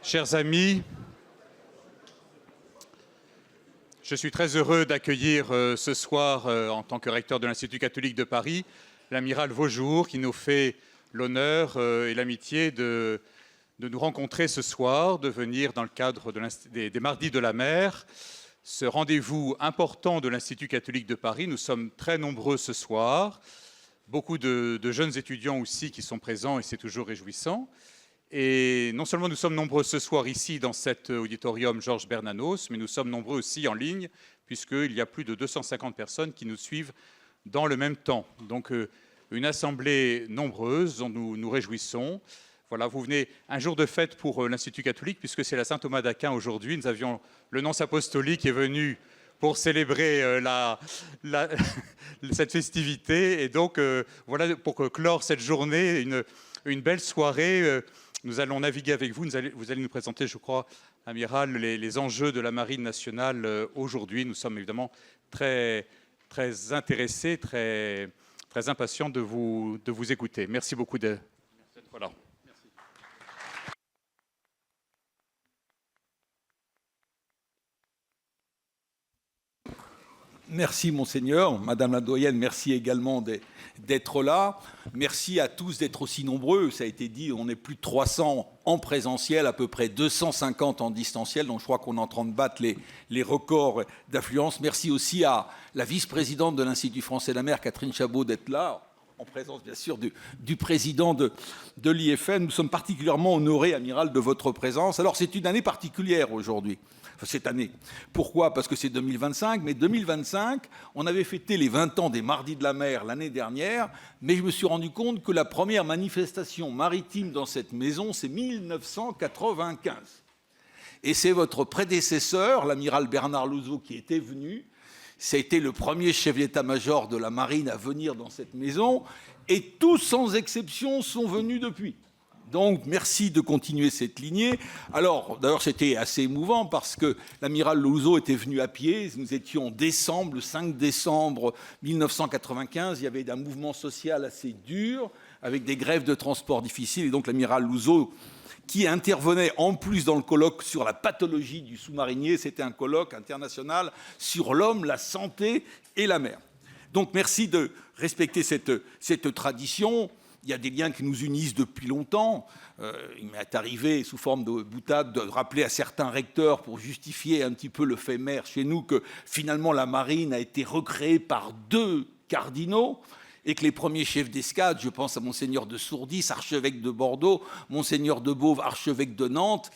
Chers amis, je suis très heureux d'accueillir ce soir, en tant que recteur de l'Institut catholique de Paris, l'amiral Vaujour, qui nous fait l'honneur et l'amitié de nous rencontrer ce soir, de venir dans le cadre des Mardis de la Mer, ce rendez-vous important de l'Institut catholique de Paris. Nous sommes très nombreux ce soir, beaucoup de jeunes étudiants aussi qui sont présents et c'est toujours réjouissant. Et non seulement nous sommes nombreux ce soir ici dans cet auditorium Georges Bernanos, mais nous sommes nombreux aussi en ligne, puisqu'il y a plus de 250 personnes qui nous suivent dans le même temps. Donc une assemblée nombreuse dont nous nous réjouissons. Voilà, vous venez un jour de fête pour l'Institut catholique, puisque c'est la Saint-Thomas d'Aquin aujourd'hui. Nous avions le nonce apostolique qui est venu pour célébrer cette festivité. Et donc, voilà, pour clore cette journée, une belle soirée. Nous allons naviguer avec vous. Vous allez nous présenter, je crois, amiral, les enjeux de la Marine nationale aujourd'hui. Nous sommes évidemment très, très intéressés, très, très impatients de vous écouter. Merci beaucoup d'être là. Merci Monseigneur, Madame la doyenne, merci également d'être là. Merci à tous d'être aussi nombreux. Ça a été dit, on est plus de 300 en présentiel, à peu près 250 en distanciel. Donc je crois qu'on est en train de battre les records d'affluence. Merci aussi à la vice-présidente de l'Institut français de la mer, Catherine Chabot, d'être là, en présence bien sûr du président de l'IFN. Nous sommes particulièrement honorés, amiral, de votre présence. Alors c'est une année particulière aujourd'hui. Cette année. Pourquoi? Parce que c'est 2025, mais 2025, on avait fêté les 20 ans des Mardis de la Mer l'année dernière, mais je me suis rendu compte que la première manifestation maritime dans cette maison, c'est 1995. Et c'est votre prédécesseur, l'amiral Bernard Louzeau, qui était venu. Ça a été le premier chef d'état-major de la marine à venir dans cette maison, et tous, sans exception, sont venus depuis. Donc, merci de continuer cette lignée. Alors, d'ailleurs, c'était assez émouvant parce que l'amiral Louzeau était venu à pied. Nous étions en décembre, le 5 décembre 1995. Il y avait un mouvement social assez dur, avec des grèves de transport difficiles. Et donc, l'amiral Louzeau, qui intervenait en plus dans le colloque sur la pathologie du sous-marinier, c'était un colloque international sur l'homme, la santé et la mer. Donc, merci de respecter cette tradition. Il y a des liens qui nous unissent depuis longtemps. Il m'est arrivé, sous forme de boutade, de rappeler à certains recteurs, pour justifier un petit peu le fait mer chez nous, que finalement la marine a été recréée par 2 cardinaux et que les premiers chefs d'escadre, je pense à Monseigneur de Sourdis, archevêque de Bordeaux, Monseigneur de Beauve, archevêque de Nantes,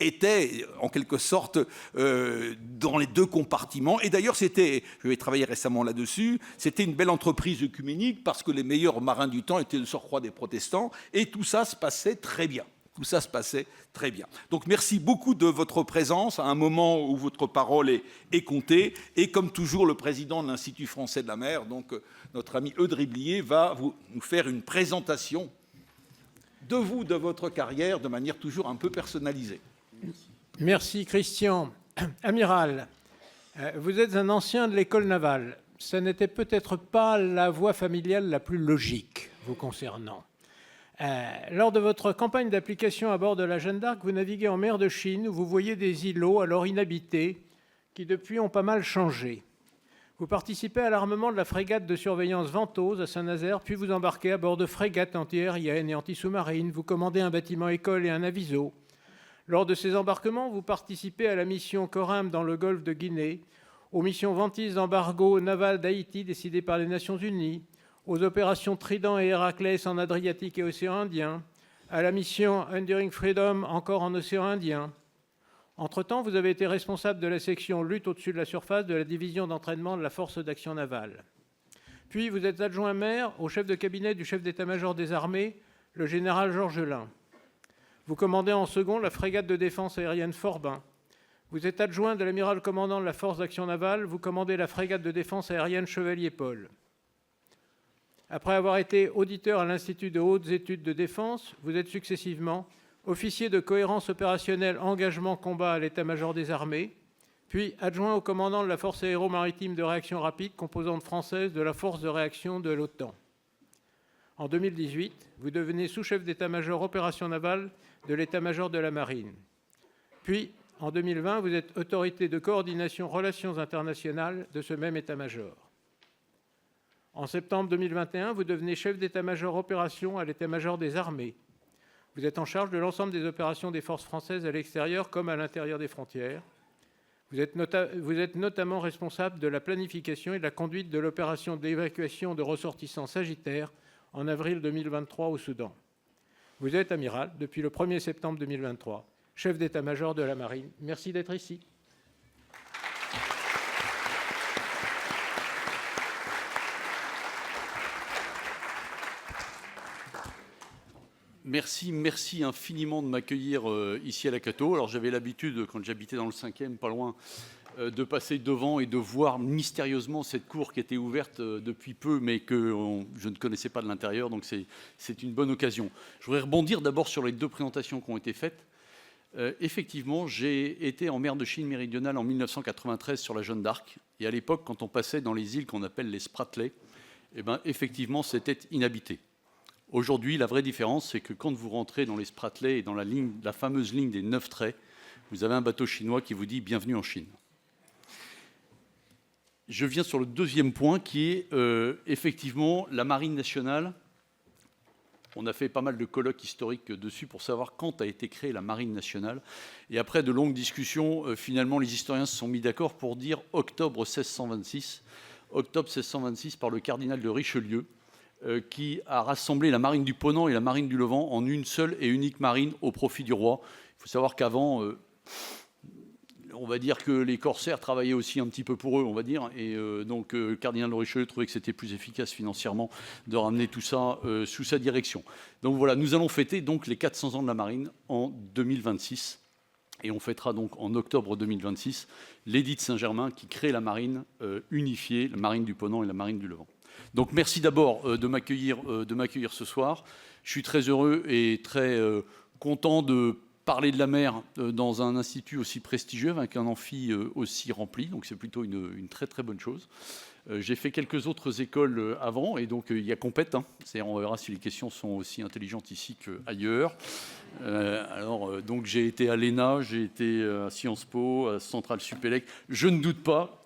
était en quelque sorte dans les 2 compartiments. Et d'ailleurs, je vais travailler récemment là-dessus, c'était une belle entreprise œcuménique parce que les meilleurs marins du temps étaient de surcroît des protestants et tout ça se passait très bien. Tout ça se passait très bien. Donc merci beaucoup de votre présence à un moment où votre parole est comptée. Et comme toujours, le président de l'Institut français de la mer, donc notre ami Eudes Riblier, va nous faire une présentation de vous, de votre carrière, de manière toujours un peu personnalisée. Merci Christian. Amiral, vous êtes un ancien de l'école navale. Ça n'était peut-être pas la voie familiale la plus logique vous concernant. Lors de votre campagne d'application à bord de la Jeanne d'Arc, vous naviguez en mer de Chine où vous voyez des îlots alors inhabités qui depuis ont pas mal changé. Vous participez à l'armement de la frégate de surveillance Ventose à Saint-Nazaire, puis vous embarquez à bord de frégates antiaériennes et anti-sous-marines. Vous commandez un bâtiment école et un aviso. Lors de ces embarquements, vous participez à la mission Corim dans le golfe de Guinée, aux missions Ventis d'embargo naval d'Haïti décidées par les Nations Unies, aux opérations Trident et Héraclès en Adriatique et Océan Indien, à la mission Enduring Freedom encore en Océan Indien. Entre-temps, vous avez été responsable de la section lutte au-dessus de la surface de la division d'entraînement de la force d'action navale. Puis vous êtes adjoint maire au chef de cabinet du chef d'état-major des armées, le général Georges Lain. Vous commandez en second la frégate de défense aérienne Forbin. Vous êtes adjoint de l'amiral commandant de la force d'action navale. Vous commandez la frégate de défense aérienne Chevalier Paul. Après avoir été auditeur à l'Institut de hautes études de défense, vous êtes successivement officier de cohérence opérationnelle engagement combat à l'état-major des armées, puis adjoint au commandant de la force aéromaritime de réaction rapide, composante française de la force de réaction de l'OTAN. En 2018, vous devenez sous-chef d'état-major opération navale de l'état-major de la marine. Puis, en 2020, vous êtes autorité de coordination relations internationales de ce même état-major. En septembre 2021, vous devenez chef d'état-major opération à l'état-major des armées. Vous êtes en charge de l'ensemble des opérations des forces françaises à l'extérieur comme à l'intérieur des frontières. Vous êtes notamment responsable de la planification et de la conduite de l'opération d'évacuation de ressortissants sagittaires en avril 2023 au Soudan. Vous êtes amiral depuis le 1er septembre 2023, chef d'état-major de la Marine. Merci d'être ici. Merci infiniment de m'accueillir ici à la Cato. Alors j'avais l'habitude, quand j'habitais dans le 5e, pas loin, de passer devant et de voir mystérieusement cette cour qui était ouverte depuis peu, mais que je ne connaissais pas de l'intérieur, donc c'est une bonne occasion. Je voudrais rebondir d'abord sur les 2 présentations qui ont été faites. Effectivement, j'ai été en mer de Chine méridionale en 1993 sur la Jeanne d'Arc, et à l'époque, quand on passait dans les îles qu'on appelle les Spratley, eh ben, effectivement, c'était inhabité. Aujourd'hui, la vraie différence, c'est que quand vous rentrez dans les Spratley et dans la fameuse ligne des 9 traits, vous avez un bateau chinois qui vous dit « Bienvenue en Chine ». Je viens sur le 2e point qui est effectivement la Marine nationale. On a fait pas mal de colloques historiques dessus pour savoir quand a été créée la Marine nationale. Et après de longues discussions, finalement, les historiens se sont mis d'accord pour dire octobre 1626. Octobre 1626 par le cardinal de Richelieu, qui a rassemblé la marine du Ponant et la marine du Levant en une seule et unique marine au profit du roi. Il faut savoir qu'avant, on va dire que les corsaires travaillaient aussi un petit peu pour eux, on va dire, et donc le cardinal de Richelieu trouvait que c'était plus efficace financièrement de ramener tout ça sous sa direction. Donc voilà, nous allons fêter donc les 400 ans de la marine en 2026, et on fêtera donc en octobre 2026 l'édit de Saint-Germain qui crée la marine unifiée, la marine du Ponant et la marine du Levant. Donc merci d'abord de m'accueillir ce soir. Je suis très heureux et très content de parler de la mer dans un institut aussi prestigieux, avec un amphi aussi rempli, donc c'est plutôt une très très bonne chose. J'ai fait quelques autres écoles avant, et donc il y a compète, hein. On verra si les questions sont aussi intelligentes ici qu'ailleurs. Donc j'ai été à l'ENA, j'ai été à Sciences Po, à Centrale Supélec. Je ne doute pas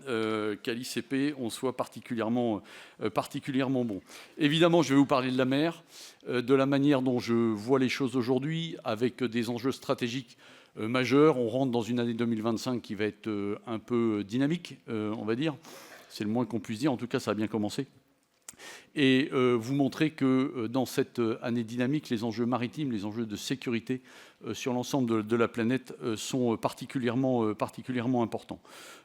qu'à l'ICP, on soit particulièrement bon. Évidemment, je vais vous parler de la mer, de la manière dont je vois les choses aujourd'hui, avec des enjeux stratégiques majeurs. On rentre dans une année 2025 qui va être un peu dynamique, on va dire. C'est le moins qu'on puisse dire. En tout cas, ça a bien commencé. Et vous montrer que dans cette année dynamique, les enjeux maritimes, les enjeux de sécurité sur l'ensemble de la planète sont particulièrement importants.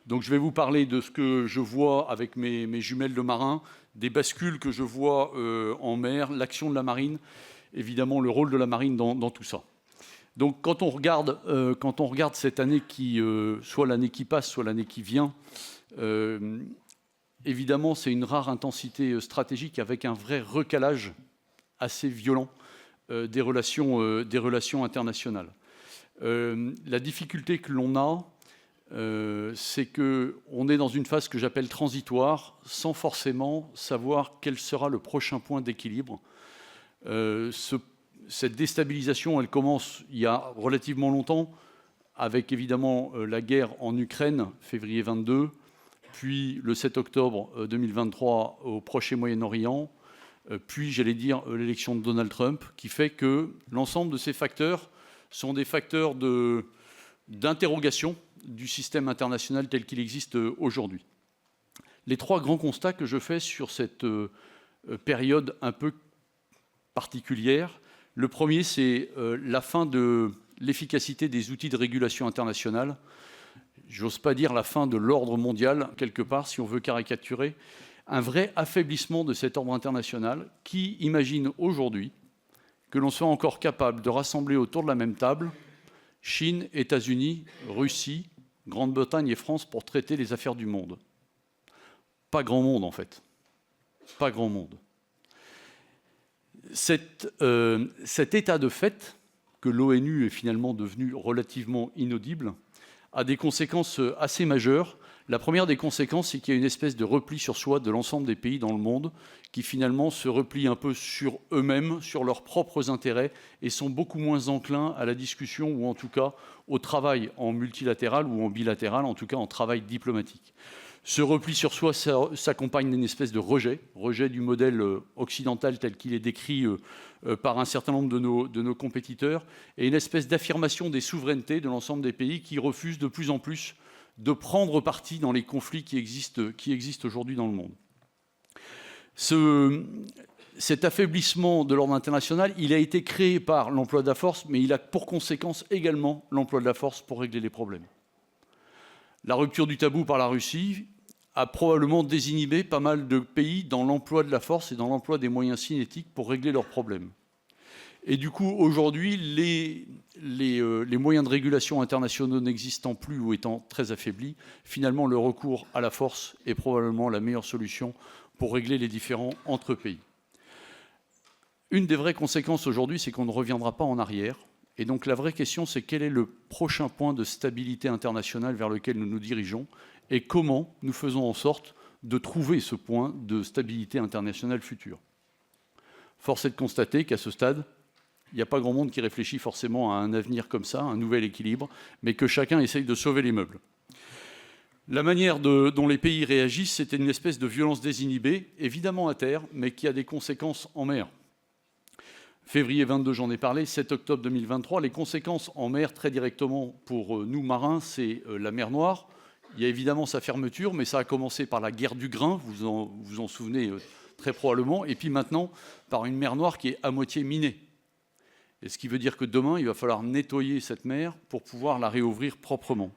Donc je vais vous parler de ce que je vois avec mes jumelles de marins, des bascules que je vois en mer, l'action de la marine, évidemment le rôle de la marine dans tout ça. Donc quand on regarde cette année qui, soit l'année qui passe, soit l'année qui vient, évidemment, c'est une rare intensité stratégique avec un vrai recalage assez violent des relations internationales. La difficulté que l'on a, c'est qu'on est dans une phase que j'appelle transitoire, sans forcément savoir quel sera le prochain point d'équilibre. Cette déstabilisation, elle commence il y a relativement longtemps, avec évidemment la guerre en Ukraine, février 22, puis le 7 octobre 2023 au Proche et Moyen-Orient, puis, j'allais dire, l'élection de Donald Trump, qui fait que l'ensemble de ces facteurs sont des facteurs d'interrogation du système international tel qu'il existe aujourd'hui. Les 3 grands constats que je fais sur cette période un peu particulière, le premier, c'est la fin de l'efficacité des outils de régulation internationale. J'ose pas dire la fin de l'ordre mondial, quelque part, si on veut caricaturer, un vrai affaiblissement de cet ordre international qui imagine aujourd'hui que l'on soit encore capable de rassembler autour de la même table Chine, États-Unis, Russie, Grande-Bretagne et France pour traiter les affaires du monde. Pas grand monde, en fait. Pas grand monde. Cet état de fait, que l'ONU est finalement devenu relativement inaudible, a des conséquences assez majeures. La première des conséquences, c'est qu'il y a une espèce de repli sur soi de l'ensemble des pays dans le monde qui finalement se replient un peu sur eux-mêmes, sur leurs propres intérêts et sont beaucoup moins enclins à la discussion ou en tout cas au travail en multilatéral ou en bilatéral, en tout cas en travail diplomatique. Ce repli sur soi s'accompagne d'une espèce de rejet du modèle occidental tel qu'il est décrit par un certain nombre de nos compétiteurs et une espèce d'affirmation des souverainetés de l'ensemble des pays qui refusent de plus en plus de prendre parti dans les conflits qui existent aujourd'hui dans le monde. Cet affaiblissement de l'ordre international, il a été créé par l'emploi de la force, mais il a pour conséquence également l'emploi de la force pour régler les problèmes. La rupture du tabou par la Russie a probablement désinhibé pas mal de pays dans l'emploi de la force et dans l'emploi des moyens cinétiques pour régler leurs problèmes. Et du coup, aujourd'hui, les moyens de régulation internationaux n'existant plus ou étant très affaiblis, finalement, le recours à la force est probablement la meilleure solution pour régler les différends entre pays. Une des vraies conséquences aujourd'hui, c'est qu'on ne reviendra pas en arrière. Et donc la vraie question, c'est quel est le prochain point de stabilité internationale vers lequel nous nous dirigeons et comment nous faisons en sorte de trouver ce point de stabilité internationale futur. Force est de constater qu'à ce stade, il n'y a pas grand monde qui réfléchit forcément à un avenir comme ça, un nouvel équilibre, mais que chacun essaye de sauver les meubles. La manière dont les pays réagissent, c'était une espèce de violence désinhibée, évidemment à terre, mais qui a des conséquences en mer. Février 22, j'en ai parlé, 7 octobre 2023, les conséquences en mer, très directement pour nous marins, c'est la mer Noire. Il y a évidemment sa fermeture, mais ça a commencé par la guerre du grain, vous en souvenez très probablement, et puis maintenant par une mer Noire qui est à moitié minée. Et ce qui veut dire que demain, il va falloir nettoyer cette mer pour pouvoir la réouvrir proprement.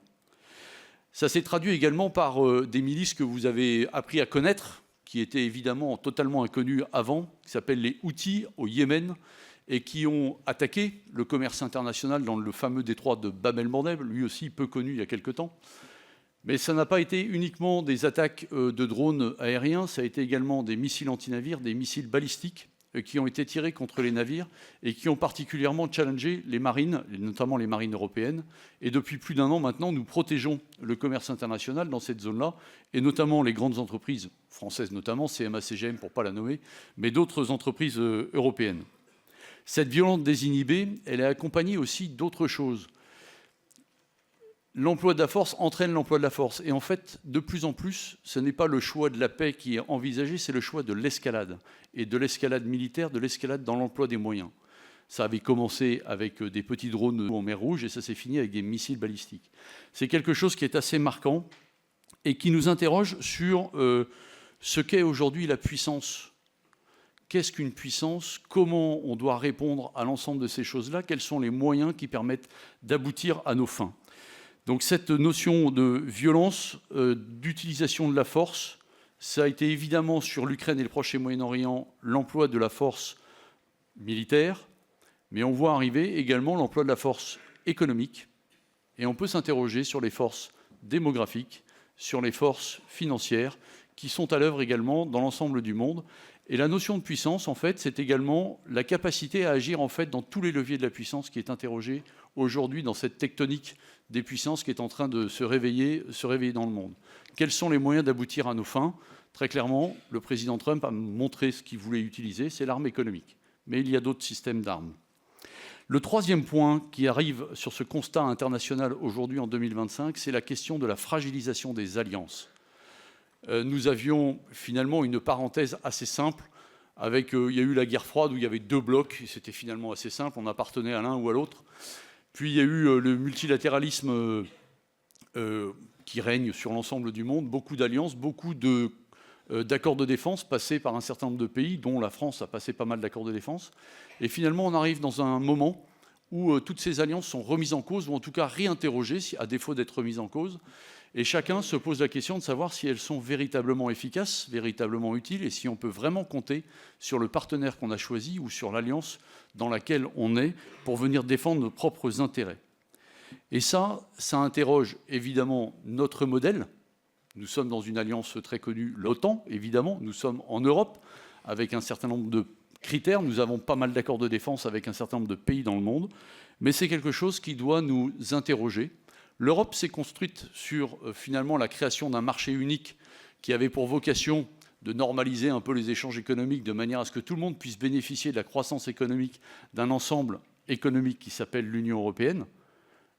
Ça s'est traduit également par des milices que vous avez appris à connaître, qui étaient évidemment totalement inconnues avant, qui s'appellent les Houthis au Yémen, et qui ont attaqué le commerce international dans le fameux détroit de Bab el-Mandeb, lui aussi peu connu il y a quelque temps. Mais ça n'a pas été uniquement des attaques de drones aériens, ça a été également des missiles antinavires, des missiles balistiques, qui ont été tirés contre les navires et qui ont particulièrement challengé les marines, notamment les marines européennes. Et depuis plus d'un an maintenant, nous protégeons le commerce international dans cette zone-là, et notamment les grandes entreprises françaises, notamment CMA CGM pour ne pas la nommer, mais d'autres entreprises européennes. Cette violence désinhibée, elle est accompagnée aussi d'autres choses. L'emploi de la force entraîne l'emploi de la force. Et en fait, de plus en plus, ce n'est pas le choix de la paix qui est envisagé, c'est le choix de l'escalade. Et de l'escalade militaire, de l'escalade dans l'emploi des moyens. Ça avait commencé avec des petits drones en mer Rouge et ça s'est fini avec des missiles balistiques. C'est quelque chose qui est assez marquant et qui nous interroge sur ce qu'est aujourd'hui la puissance. Qu'est-ce qu'une puissance? Comment on doit répondre à l'ensemble de ces choses-là? Quels sont les moyens qui permettent d'aboutir à nos fins? Donc cette notion de violence, d'utilisation de la force, ça a été évidemment sur l'Ukraine et le Proche et Moyen-Orient l'emploi de la force militaire, mais on voit arriver également l'emploi de la force économique, et on peut s'interroger sur les forces démographiques, sur les forces financières, qui sont à l'œuvre également dans l'ensemble du monde. Et la notion de puissance, en fait, c'est également la capacité à agir en fait dans tous les leviers de la puissance qui est interrogée aujourd'hui dans cette tectonique des puissances qui est en train de se réveiller dans le monde. Quels sont les moyens d'aboutir à nos fins? Très clairement, le président Trump a montré ce qu'il voulait utiliser, c'est l'arme économique. Mais il y a d'autres systèmes d'armes. Le troisième point qui arrive sur ce constat international aujourd'hui en 2025, c'est la question de la fragilisation des alliances. Nous avions finalement une parenthèse assez simple. Il y a eu la guerre froide où il y avait deux blocs, et c'était finalement assez simple, on appartenait à l'un ou à l'autre. Puis il y a eu le multilatéralisme qui règne sur l'ensemble du monde, beaucoup d'alliances, beaucoup d'accords de défense passés par un certain nombre de pays, dont la France a passé pas mal d'accords de défense. Et finalement, on arrive dans un moment où toutes ces alliances sont remises en cause, ou en tout cas réinterrogées, à défaut d'être remises en cause. Et chacun se pose la question de savoir si elles sont véritablement efficaces, véritablement utiles, et si on peut vraiment compter sur le partenaire qu'on a choisi ou sur l'alliance dans laquelle on est pour venir défendre nos propres intérêts. Et ça interroge évidemment notre modèle. Nous sommes dans une alliance très connue, l'OTAN, évidemment. Nous sommes en Europe, avec un certain nombre de critères. Nous avons pas mal d'accords de défense avec un certain nombre de pays dans le monde. Mais c'est quelque chose qui doit nous interroger L'Europe s'est construite sur finalement la création d'un marché unique qui avait pour vocation de normaliser un peu les échanges économiques de manière à ce que tout le monde puisse bénéficier de la croissance économique d'un ensemble économique qui s'appelle l'Union européenne.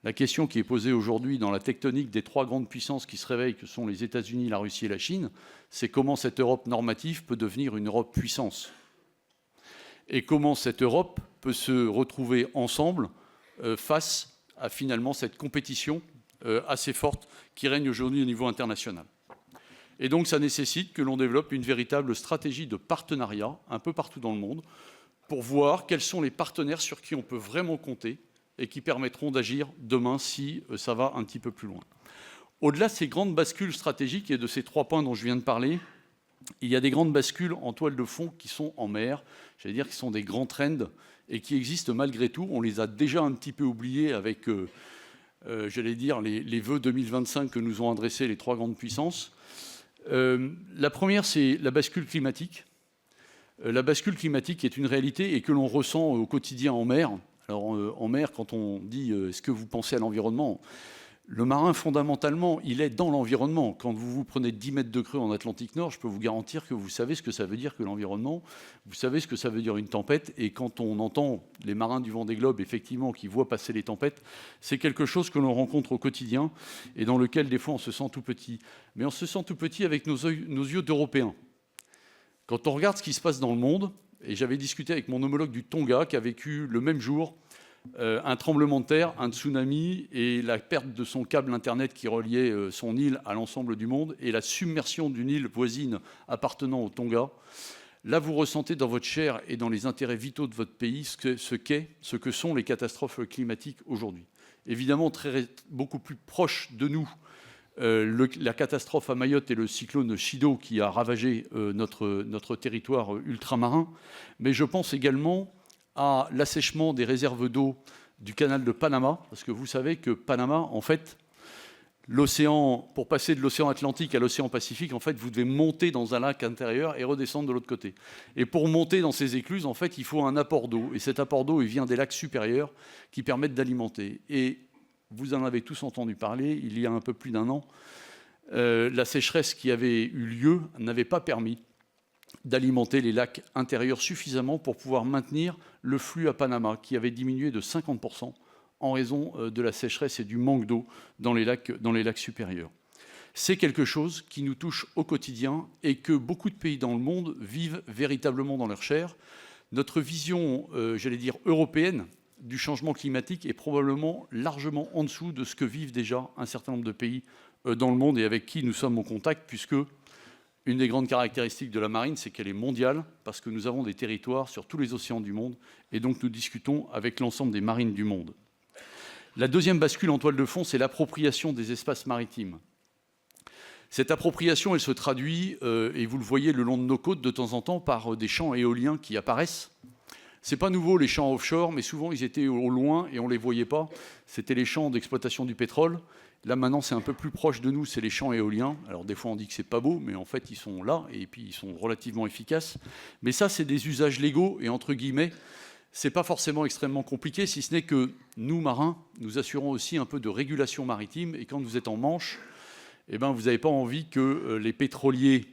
La question qui est posée aujourd'hui dans la tectonique des trois grandes puissances qui se réveillent, que sont les États-Unis, la Russie et la Chine, c'est comment cette Europe normative peut devenir une Europe puissance. Et comment cette Europe peut se retrouver ensemble face à finalement cette compétition assez forte qui règne aujourd'hui au niveau international. Et donc ça nécessite que l'on développe une véritable stratégie de partenariat un peu partout dans le monde pour voir quels sont les partenaires sur qui on peut vraiment compter et qui permettront d'agir demain si ça va un petit peu plus loin. Au-delà de ces grandes bascules stratégiques et de ces 3 points dont je viens de parler, il y a des grandes bascules en toile de fond qui sont en mer, j'allais dire qui sont des grands trends et qui existent malgré tout. On les a déjà un petit peu oubliés avec, j'allais dire, les vœux 2025 que nous ont adressés les 3 grandes puissances. La première, c'est la bascule climatique. La bascule climatique est une réalité et que l'on ressent au quotidien en mer. Alors en mer, quand on dit « est-ce que vous pensez à l'environnement ?» Le marin, fondamentalement, il est dans l'environnement. Quand vous prenez 10 mètres de creux en Atlantique Nord, je peux vous garantir que vous savez ce que ça veut dire que l'environnement, vous savez ce que ça veut dire une tempête, et quand on entend les marins du Vendée Globe, effectivement, qui voient passer les tempêtes, c'est quelque chose que l'on rencontre au quotidien, et dans lequel, des fois, on se sent tout petit. Mais on se sent tout petit avec nos yeux d'Européens. Quand on regarde ce qui se passe dans le monde, et j'avais discuté avec mon homologue du Tonga, qui a vécu le même jour un tremblement de terre, un tsunami et la perte de son câble Internet qui reliait son île à l'ensemble du monde et la submersion d'une île voisine appartenant au Tonga. Là, vous ressentez dans votre chair et dans les intérêts vitaux de votre pays ce que sont les catastrophes climatiques aujourd'hui. Évidemment, beaucoup plus proche de nous, la catastrophe à Mayotte et le cyclone Chido qui a ravagé notre territoire ultramarin, mais je pense également à l'assèchement des réserves d'eau du canal de Panama, parce que vous savez que Panama, en fait, pour passer de l'océan Atlantique à l'océan Pacifique, en fait, vous devez monter dans un lac intérieur et redescendre de l'autre côté. Et pour monter dans ces écluses, en fait, il faut un apport d'eau. Et cet apport d'eau, il vient des lacs supérieurs qui permettent d'alimenter. Et vous en avez tous entendu parler, il y a un peu plus d'1 an, la sécheresse qui avait eu lieu n'avait pas permis d'alimenter les lacs intérieurs suffisamment pour pouvoir maintenir le flux à Panama, qui avait diminué de 50% en raison de la sécheresse et du manque d'eau dans les lacs supérieurs. C'est quelque chose qui nous touche au quotidien et que beaucoup de pays dans le monde vivent véritablement dans leur chair. Notre vision, j'allais dire, européenne du changement climatique est probablement largement en dessous de ce que vivent déjà un certain nombre de pays dans le monde et avec qui nous sommes en contact, puisque une des grandes caractéristiques de la marine, c'est qu'elle est mondiale, parce que nous avons des territoires sur tous les océans du monde, et donc nous discutons avec l'ensemble des marines du monde. La deuxième bascule en toile de fond, c'est l'appropriation des espaces maritimes. Cette appropriation, elle se traduit, et vous le voyez le long de nos côtes de temps en temps, par des champs éoliens qui apparaissent. C'est pas nouveau les champs offshore, mais souvent ils étaient au loin et on les voyait pas. C'était les champs d'exploitation du pétrole. Là maintenant c'est un peu plus proche de nous, c'est les champs éoliens. Alors des fois on dit que c'est pas beau, mais en fait ils sont là et puis ils sont relativement efficaces. Mais ça c'est des usages légaux et entre guillemets, c'est pas forcément extrêmement compliqué, si ce n'est que nous marins, nous assurons aussi un peu de régulation maritime. Et quand vous êtes en Manche, eh ben vous n'avez pas envie que les pétroliers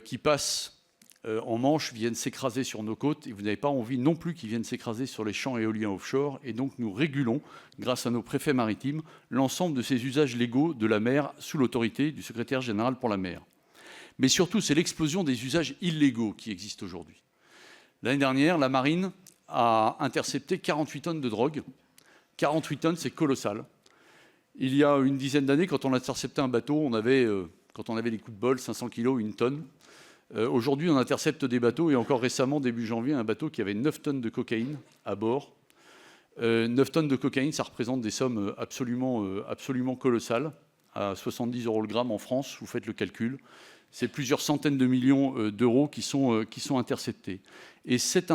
qui passent en Manche viennent s'écraser sur nos côtes, et vous n'avez pas envie non plus qu'ils viennent s'écraser sur les champs éoliens offshore. Et donc nous régulons, grâce à nos préfets maritimes, l'ensemble de ces usages légaux de la mer sous l'autorité du secrétaire général pour la mer. Mais surtout, c'est l'explosion des usages illégaux qui existent aujourd'hui. L'année dernière, la marine a intercepté 48 tonnes de drogue. 48 tonnes, c'est colossal. Il y a une dizaine d'années, quand on interceptait un bateau, quand on avait des coups de bol, 500 kilos, 1 tonne. Aujourd'hui, on intercepte des bateaux, et encore récemment, début janvier, un bateau qui avait 9 tonnes de cocaïne à bord. 9 tonnes de cocaïne, ça représente des sommes absolument colossales. À 70 € le gramme en France, vous faites le calcul. C'est plusieurs centaines de millions d'euros qui sont interceptés. Et cette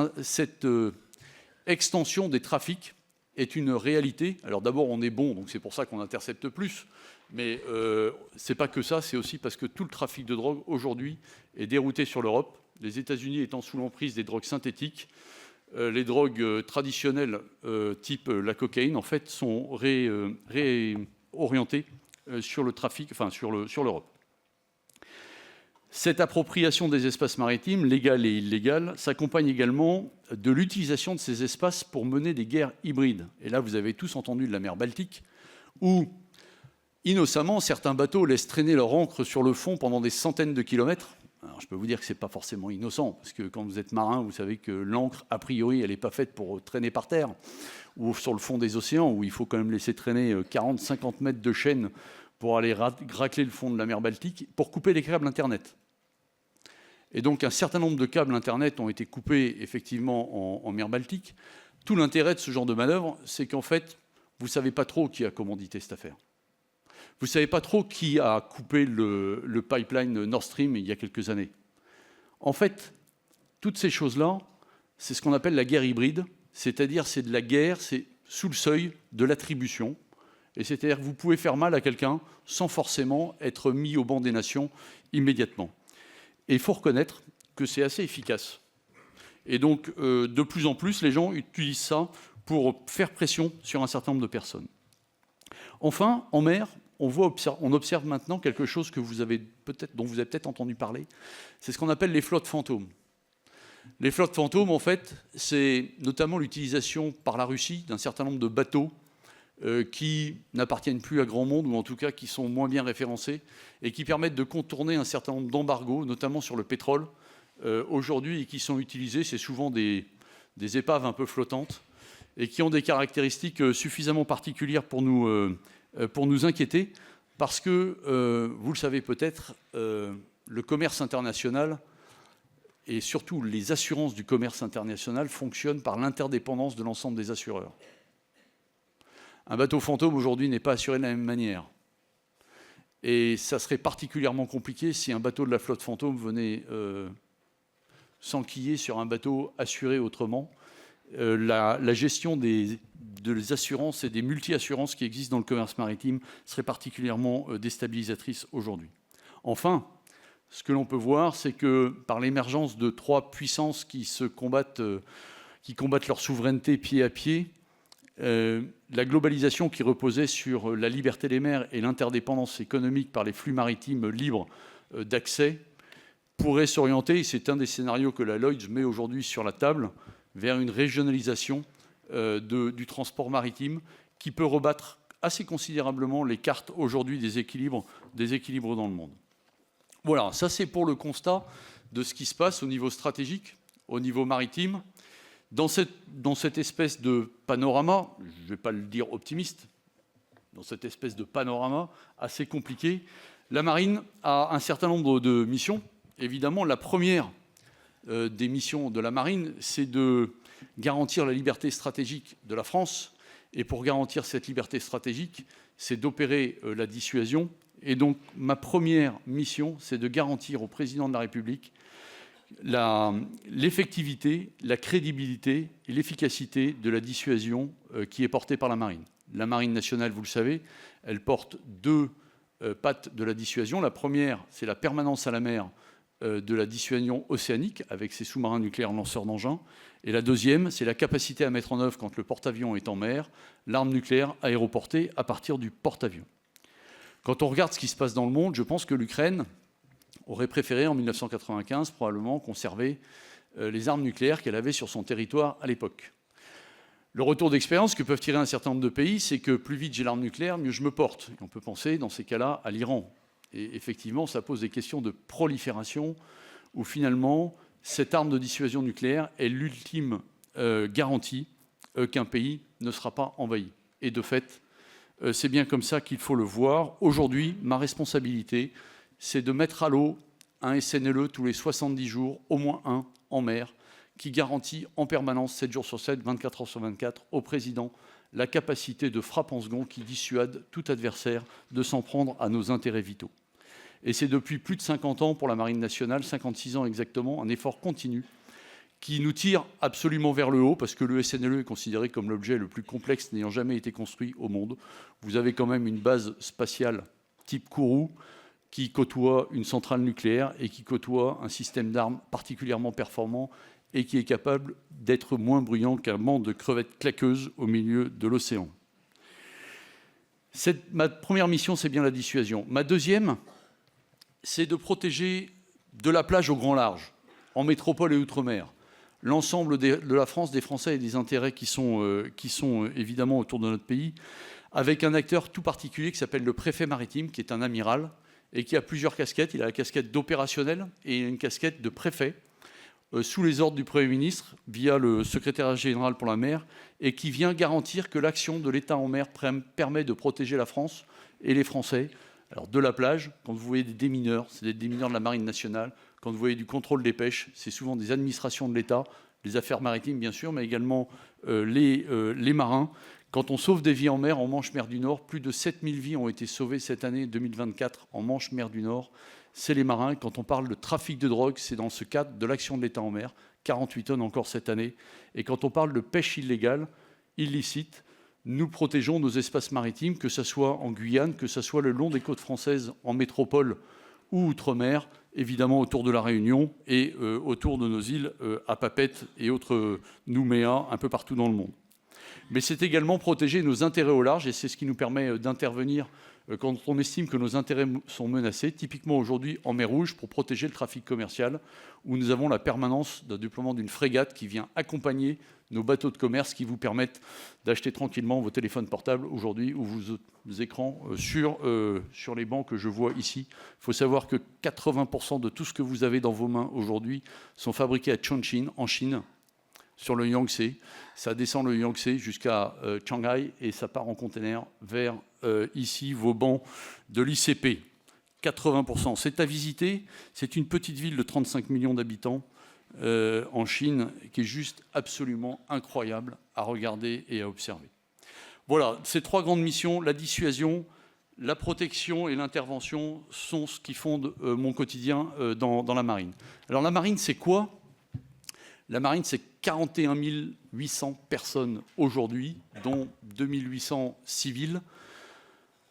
extension des trafics est une réalité. Alors d'abord, on est bon, donc c'est pour ça qu'on intercepte plus. Mais ce n'est pas que ça, c'est aussi parce que tout le trafic de drogue aujourd'hui est dérouté sur l'Europe. Les États-Unis étant sous l'emprise des drogues synthétiques, les drogues traditionnelles type la cocaïne, en fait, sont orientée sur le trafic, enfin sur l'Europe. Cette appropriation des espaces maritimes, légale et illégale, s'accompagne également de l'utilisation de ces espaces pour mener des guerres hybrides. Et là, vous avez tous entendu de la mer Baltique, où, innocemment, certains bateaux laissent traîner leur ancre sur le fond pendant des centaines de kilomètres. Alors, je peux vous dire que ce n'est pas forcément innocent, parce que quand vous êtes marin, vous savez que l'ancre, a priori, elle n'est pas faite pour traîner par terre, ou sur le fond des océans, où il faut quand même laisser traîner 40-50 mètres de chaîne pour aller racler le fond de la mer Baltique, pour couper les câbles Internet. Et donc, un certain nombre de câbles Internet ont été coupés, effectivement, en mer Baltique. Tout l'intérêt de ce genre de manœuvre, c'est qu'en fait, vous ne savez pas trop qui a commandité cette affaire. Vous ne savez pas trop qui a coupé le pipeline Nord Stream il y a quelques années. En fait, toutes ces choses-là, c'est ce qu'on appelle la guerre hybride, c'est-à-dire c'est de la guerre, c'est sous le seuil de l'attribution. Et c'est-à-dire que vous pouvez faire mal à quelqu'un sans forcément être mis au banc des nations immédiatement. Et il faut reconnaître que c'est assez efficace. Et donc, de plus en plus, les gens utilisent ça pour faire pression sur un certain nombre de personnes. Enfin, en mer, on observe maintenant quelque chose dont vous avez peut-être entendu parler. C'est ce qu'on appelle les flottes fantômes. Les flottes fantômes, en fait, c'est notamment l'utilisation par la Russie d'un certain nombre de bateaux qui n'appartiennent plus à grand monde, ou en tout cas qui sont moins bien référencés, et qui permettent de contourner un certain nombre d'embargos, notamment sur le pétrole, aujourd'hui, et qui sont utilisés, c'est souvent des épaves un peu flottantes, et qui ont des caractéristiques suffisamment particulières pour nous inquiéter, parce que, vous le savez peut-être, le commerce international, et surtout les assurances du commerce international, fonctionnent par l'interdépendance de l'ensemble des assureurs. Un bateau fantôme, aujourd'hui, n'est pas assuré de la même manière. Et ça serait particulièrement compliqué si un bateau de la flotte fantôme venait s'enquiller sur un bateau assuré autrement. La gestion des assurances et des multi-assurances qui existent dans le commerce maritime serait particulièrement déstabilisatrice aujourd'hui. Enfin, ce que l'on peut voir, c'est que par l'émergence de trois puissances qui combattent leur souveraineté pied à pied, la globalisation qui reposait sur la liberté des mers et l'interdépendance économique par les flux maritimes libres d'accès pourrait s'orienter, et c'est un des scénarios que la Lloyd's met aujourd'hui sur la table, vers une régionalisation du transport maritime qui peut rebattre assez considérablement les cartes aujourd'hui des équilibres dans le monde. Voilà, ça c'est pour le constat de ce qui se passe au niveau stratégique, au niveau maritime. Dans cette espèce de panorama, je ne vais pas le dire optimiste, dans cette espèce de panorama assez compliqué, la marine a un certain nombre de missions. Évidemment, la première des missions de la marine, c'est de garantir la liberté stratégique de la France. Et pour garantir cette liberté stratégique, c'est d'opérer la dissuasion. Et donc, ma première mission, c'est de garantir au président de la République l'effectivité, la crédibilité et l'efficacité de la dissuasion qui est portée par la marine. La marine nationale, vous le savez, elle porte deux pattes de la dissuasion. La première, c'est la permanence à la mer de la dissuasion océanique avec ses sous-marins nucléaires lanceurs d'engins. Et la deuxième, c'est la capacité à mettre en œuvre, quand le porte-avions est en mer, l'arme nucléaire aéroportée à partir du porte-avions. Quand on regarde ce qui se passe dans le monde, je pense que l'Ukraine aurait préféré, en 1995, probablement conserver les armes nucléaires qu'elle avait sur son territoire à l'époque. Le retour d'expérience que peuvent tirer un certain nombre de pays, c'est que plus vite j'ai l'arme nucléaire, mieux je me porte. Et on peut penser, dans ces cas-là, à l'Iran. Et effectivement, ça pose des questions de prolifération, où finalement, cette arme de dissuasion nucléaire est l'ultime garantie qu'un pays ne sera pas envahi. Et de fait, c'est bien comme ça qu'il faut le voir. Aujourd'hui, ma responsabilité, c'est de mettre à l'eau un SNLE tous les 70 jours, au moins un, en mer, qui garantit en permanence, 7 jours sur 7, 24 heures sur 24, au président, la capacité de frappe en second qui dissuade tout adversaire de s'en prendre à nos intérêts vitaux. Et c'est depuis plus de 50 ans pour la Marine nationale, 56 ans exactement, un effort continu qui nous tire absolument vers le haut, parce que le SNLE est considéré comme l'objet le plus complexe n'ayant jamais été construit au monde. Vous avez quand même une base spatiale type Kourou, qui côtoie une centrale nucléaire et qui côtoie un système d'armes particulièrement performant et qui est capable d'être moins bruyant qu'un banc de crevettes claqueuses au milieu de l'océan. Ma première mission, c'est bien la dissuasion. Ma deuxième, c'est de protéger de la plage au grand large, en métropole et outre-mer, l'ensemble de la France, des Français et des intérêts qui sont évidemment autour de notre pays, avec un acteur tout particulier qui s'appelle le préfet maritime, qui est un amiral, et qui a plusieurs casquettes. Il a la casquette d'opérationnel et une casquette de préfet, sous les ordres du Premier ministre, via le secrétaire général pour la mer, et qui vient garantir que l'action de l'État en mer permet de protéger la France et les Français. Alors de la plage, quand vous voyez des démineurs, c'est des démineurs de la Marine nationale. Quand vous voyez du contrôle des pêches, c'est souvent des administrations de l'État, les affaires maritimes bien sûr, mais également les marins. Quand on sauve des vies en mer, en Manche-Mer du Nord, plus de 7000 vies ont été sauvées cette année 2024 en Manche-Mer du Nord. C'est les marins. Quand on parle de trafic de drogue, c'est dans ce cadre de l'action de l'État en mer, 48 tonnes encore cette année. Et quand on parle de pêche illégale, illicite, nous protégeons nos espaces maritimes, que ce soit en Guyane, que ce soit le long des côtes françaises, en métropole ou outre-mer, évidemment autour de la Réunion et autour de nos îles à Papeete et autres Nouméa, un peu partout dans le monde. Mais c'est également protéger nos intérêts au large, et c'est ce qui nous permet d'intervenir quand on estime que nos intérêts sont menacés, typiquement aujourd'hui en mer Rouge, pour protéger le trafic commercial, où nous avons la permanence d'un déploiement d'une frégate qui vient accompagner nos bateaux de commerce qui vous permettent d'acheter tranquillement vos téléphones portables aujourd'hui ou vos écrans sur les bancs que je vois ici. Il faut savoir que 80% de tout ce que vous avez dans vos mains aujourd'hui sont fabriqués à Chongqing, en Chine, sur le Yangtze. Ça descend le Yangtze jusqu'à Shanghai et ça part en conteneur vers ici vos bancs de l'ICP. 80%. C'est à visiter. C'est une petite ville de 35 millions d'habitants en Chine qui est juste absolument incroyable à regarder et à observer. Voilà, ces trois grandes missions, la dissuasion, la protection et l'intervention sont ce qui fonde mon quotidien dans la marine. Alors la marine, c'est quoi ? La marine, c'est 41 800 personnes aujourd'hui, dont 2800 civils.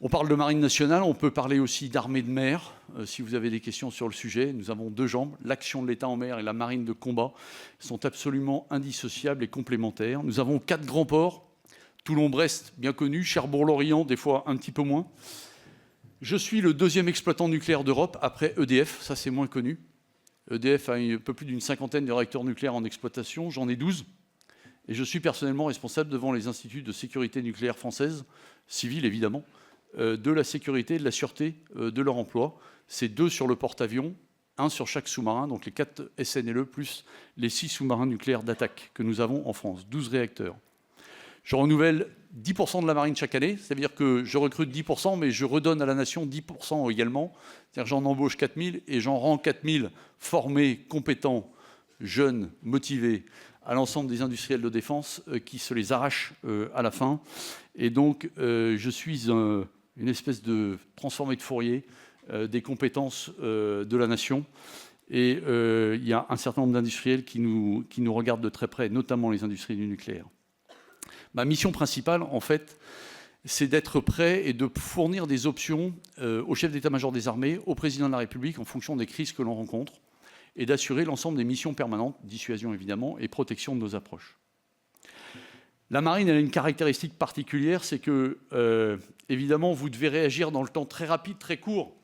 On parle de marine nationale, on peut parler aussi d'armée de mer, si vous avez des questions sur le sujet. Nous avons deux jambes, l'action de l'État en mer et la marine de combat sont absolument indissociables et complémentaires. Nous avons 4 grands ports, Toulon-Brest, bien connu, Cherbourg-Lorient, des fois un petit peu moins. Je suis le 2e exploitant nucléaire d'Europe, après EDF, ça c'est moins connu. EDF a un peu plus d'une 50aine de réacteurs nucléaires en exploitation, j'en ai 12. Et je suis personnellement responsable devant les instituts de sécurité nucléaire française, civile évidemment, de la sécurité et de la sûreté de leur emploi. C'est 2 sur le porte-avions, 1 sur chaque sous-marin, donc les 4 SNLE plus les 6 sous-marins nucléaires d'attaque que nous avons en France, 12 réacteurs. Je renouvelle 10% de la marine chaque année, c'est-à-dire que je recrute 10%, mais je redonne à la nation 10% également. C'est-à-dire j'en embauche 4000 et j'en rends 4000 formés, compétents, jeunes, motivés, à l'ensemble des industriels de défense qui se les arrachent à la fin. Et donc, je suis une espèce de transformé de Fourier des compétences de la nation. Et il y a un certain nombre d'industriels qui nous regardent de très près, notamment les industries du nucléaire. Ma mission principale, en fait, c'est d'être prêt et de fournir des options au chef d'état-major des armées, au président de la République, en fonction des crises que l'on rencontre, et d'assurer l'ensemble des missions permanentes, dissuasion évidemment, et protection de nos approches. La marine, elle a une caractéristique particulière, c'est que, évidemment, vous devez réagir dans le temps très rapide, très court,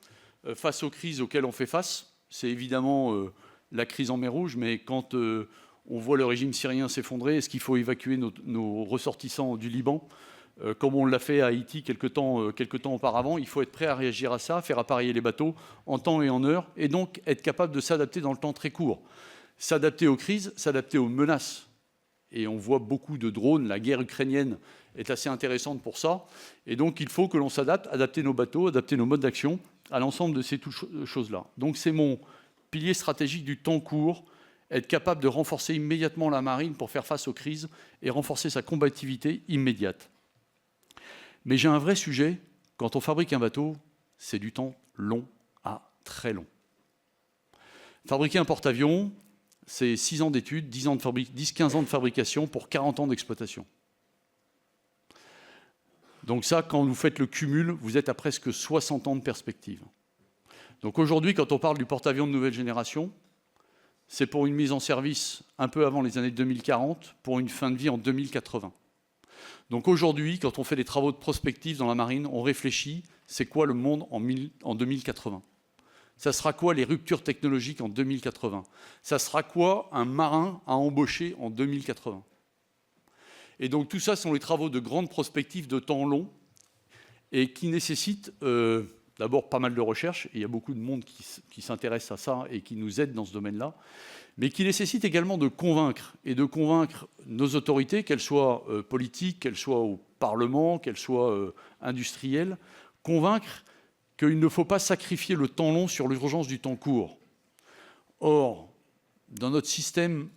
face aux crises auxquelles on fait face. C'est évidemment la crise en mer Rouge, mais quand on voit le régime syrien s'effondrer, est-ce qu'il faut évacuer nos ressortissants du Liban comme on l'a fait à Haïti quelque temps auparavant? Il faut être prêt à réagir à ça, faire appareiller les bateaux en temps et en heure, et donc être capable de s'adapter dans le temps très court. S'adapter aux crises, s'adapter aux menaces. Et on voit beaucoup de drones, la guerre ukrainienne est assez intéressante pour ça. Et donc il faut que l'on s'adapte, adapter nos bateaux, adapter nos modes d'action à l'ensemble de ces choses-là. Donc c'est mon pilier stratégique du temps court, être capable de renforcer immédiatement la marine pour faire face aux crises et renforcer sa combativité immédiate. Mais j'ai un vrai sujet, quand on fabrique un bateau, c'est du temps long à très long. Fabriquer un porte-avions, c'est 6 ans d'études, 10-15 ans de fabrication pour 40 ans d'exploitation. Donc ça, quand vous faites le cumul, vous êtes à presque 60 ans de perspective. Donc aujourd'hui, quand on parle du porte-avions de nouvelle génération, c'est pour une mise en service un peu avant les années 2040, pour une fin de vie en 2080. Donc aujourd'hui, quand on fait des travaux de prospective dans la marine, on réfléchit, c'est quoi le monde en 2080 ? Ça sera quoi les ruptures technologiques en 2080 ? Ça sera quoi un marin à embaucher en 2080 ? Et donc tout ça sont les travaux de grande prospective de temps long et qui nécessitent d'abord pas mal de recherche. Et il y a beaucoup de monde qui s'intéresse à ça et qui nous aide dans ce domaine-là, mais qui nécessitent également de convaincre nos autorités, qu'elles soient politiques, qu'elles soient au Parlement, qu'elles soient industrielles, convaincre qu'il ne faut pas sacrifier le temps long sur l'urgence du temps court. Or, dans notre système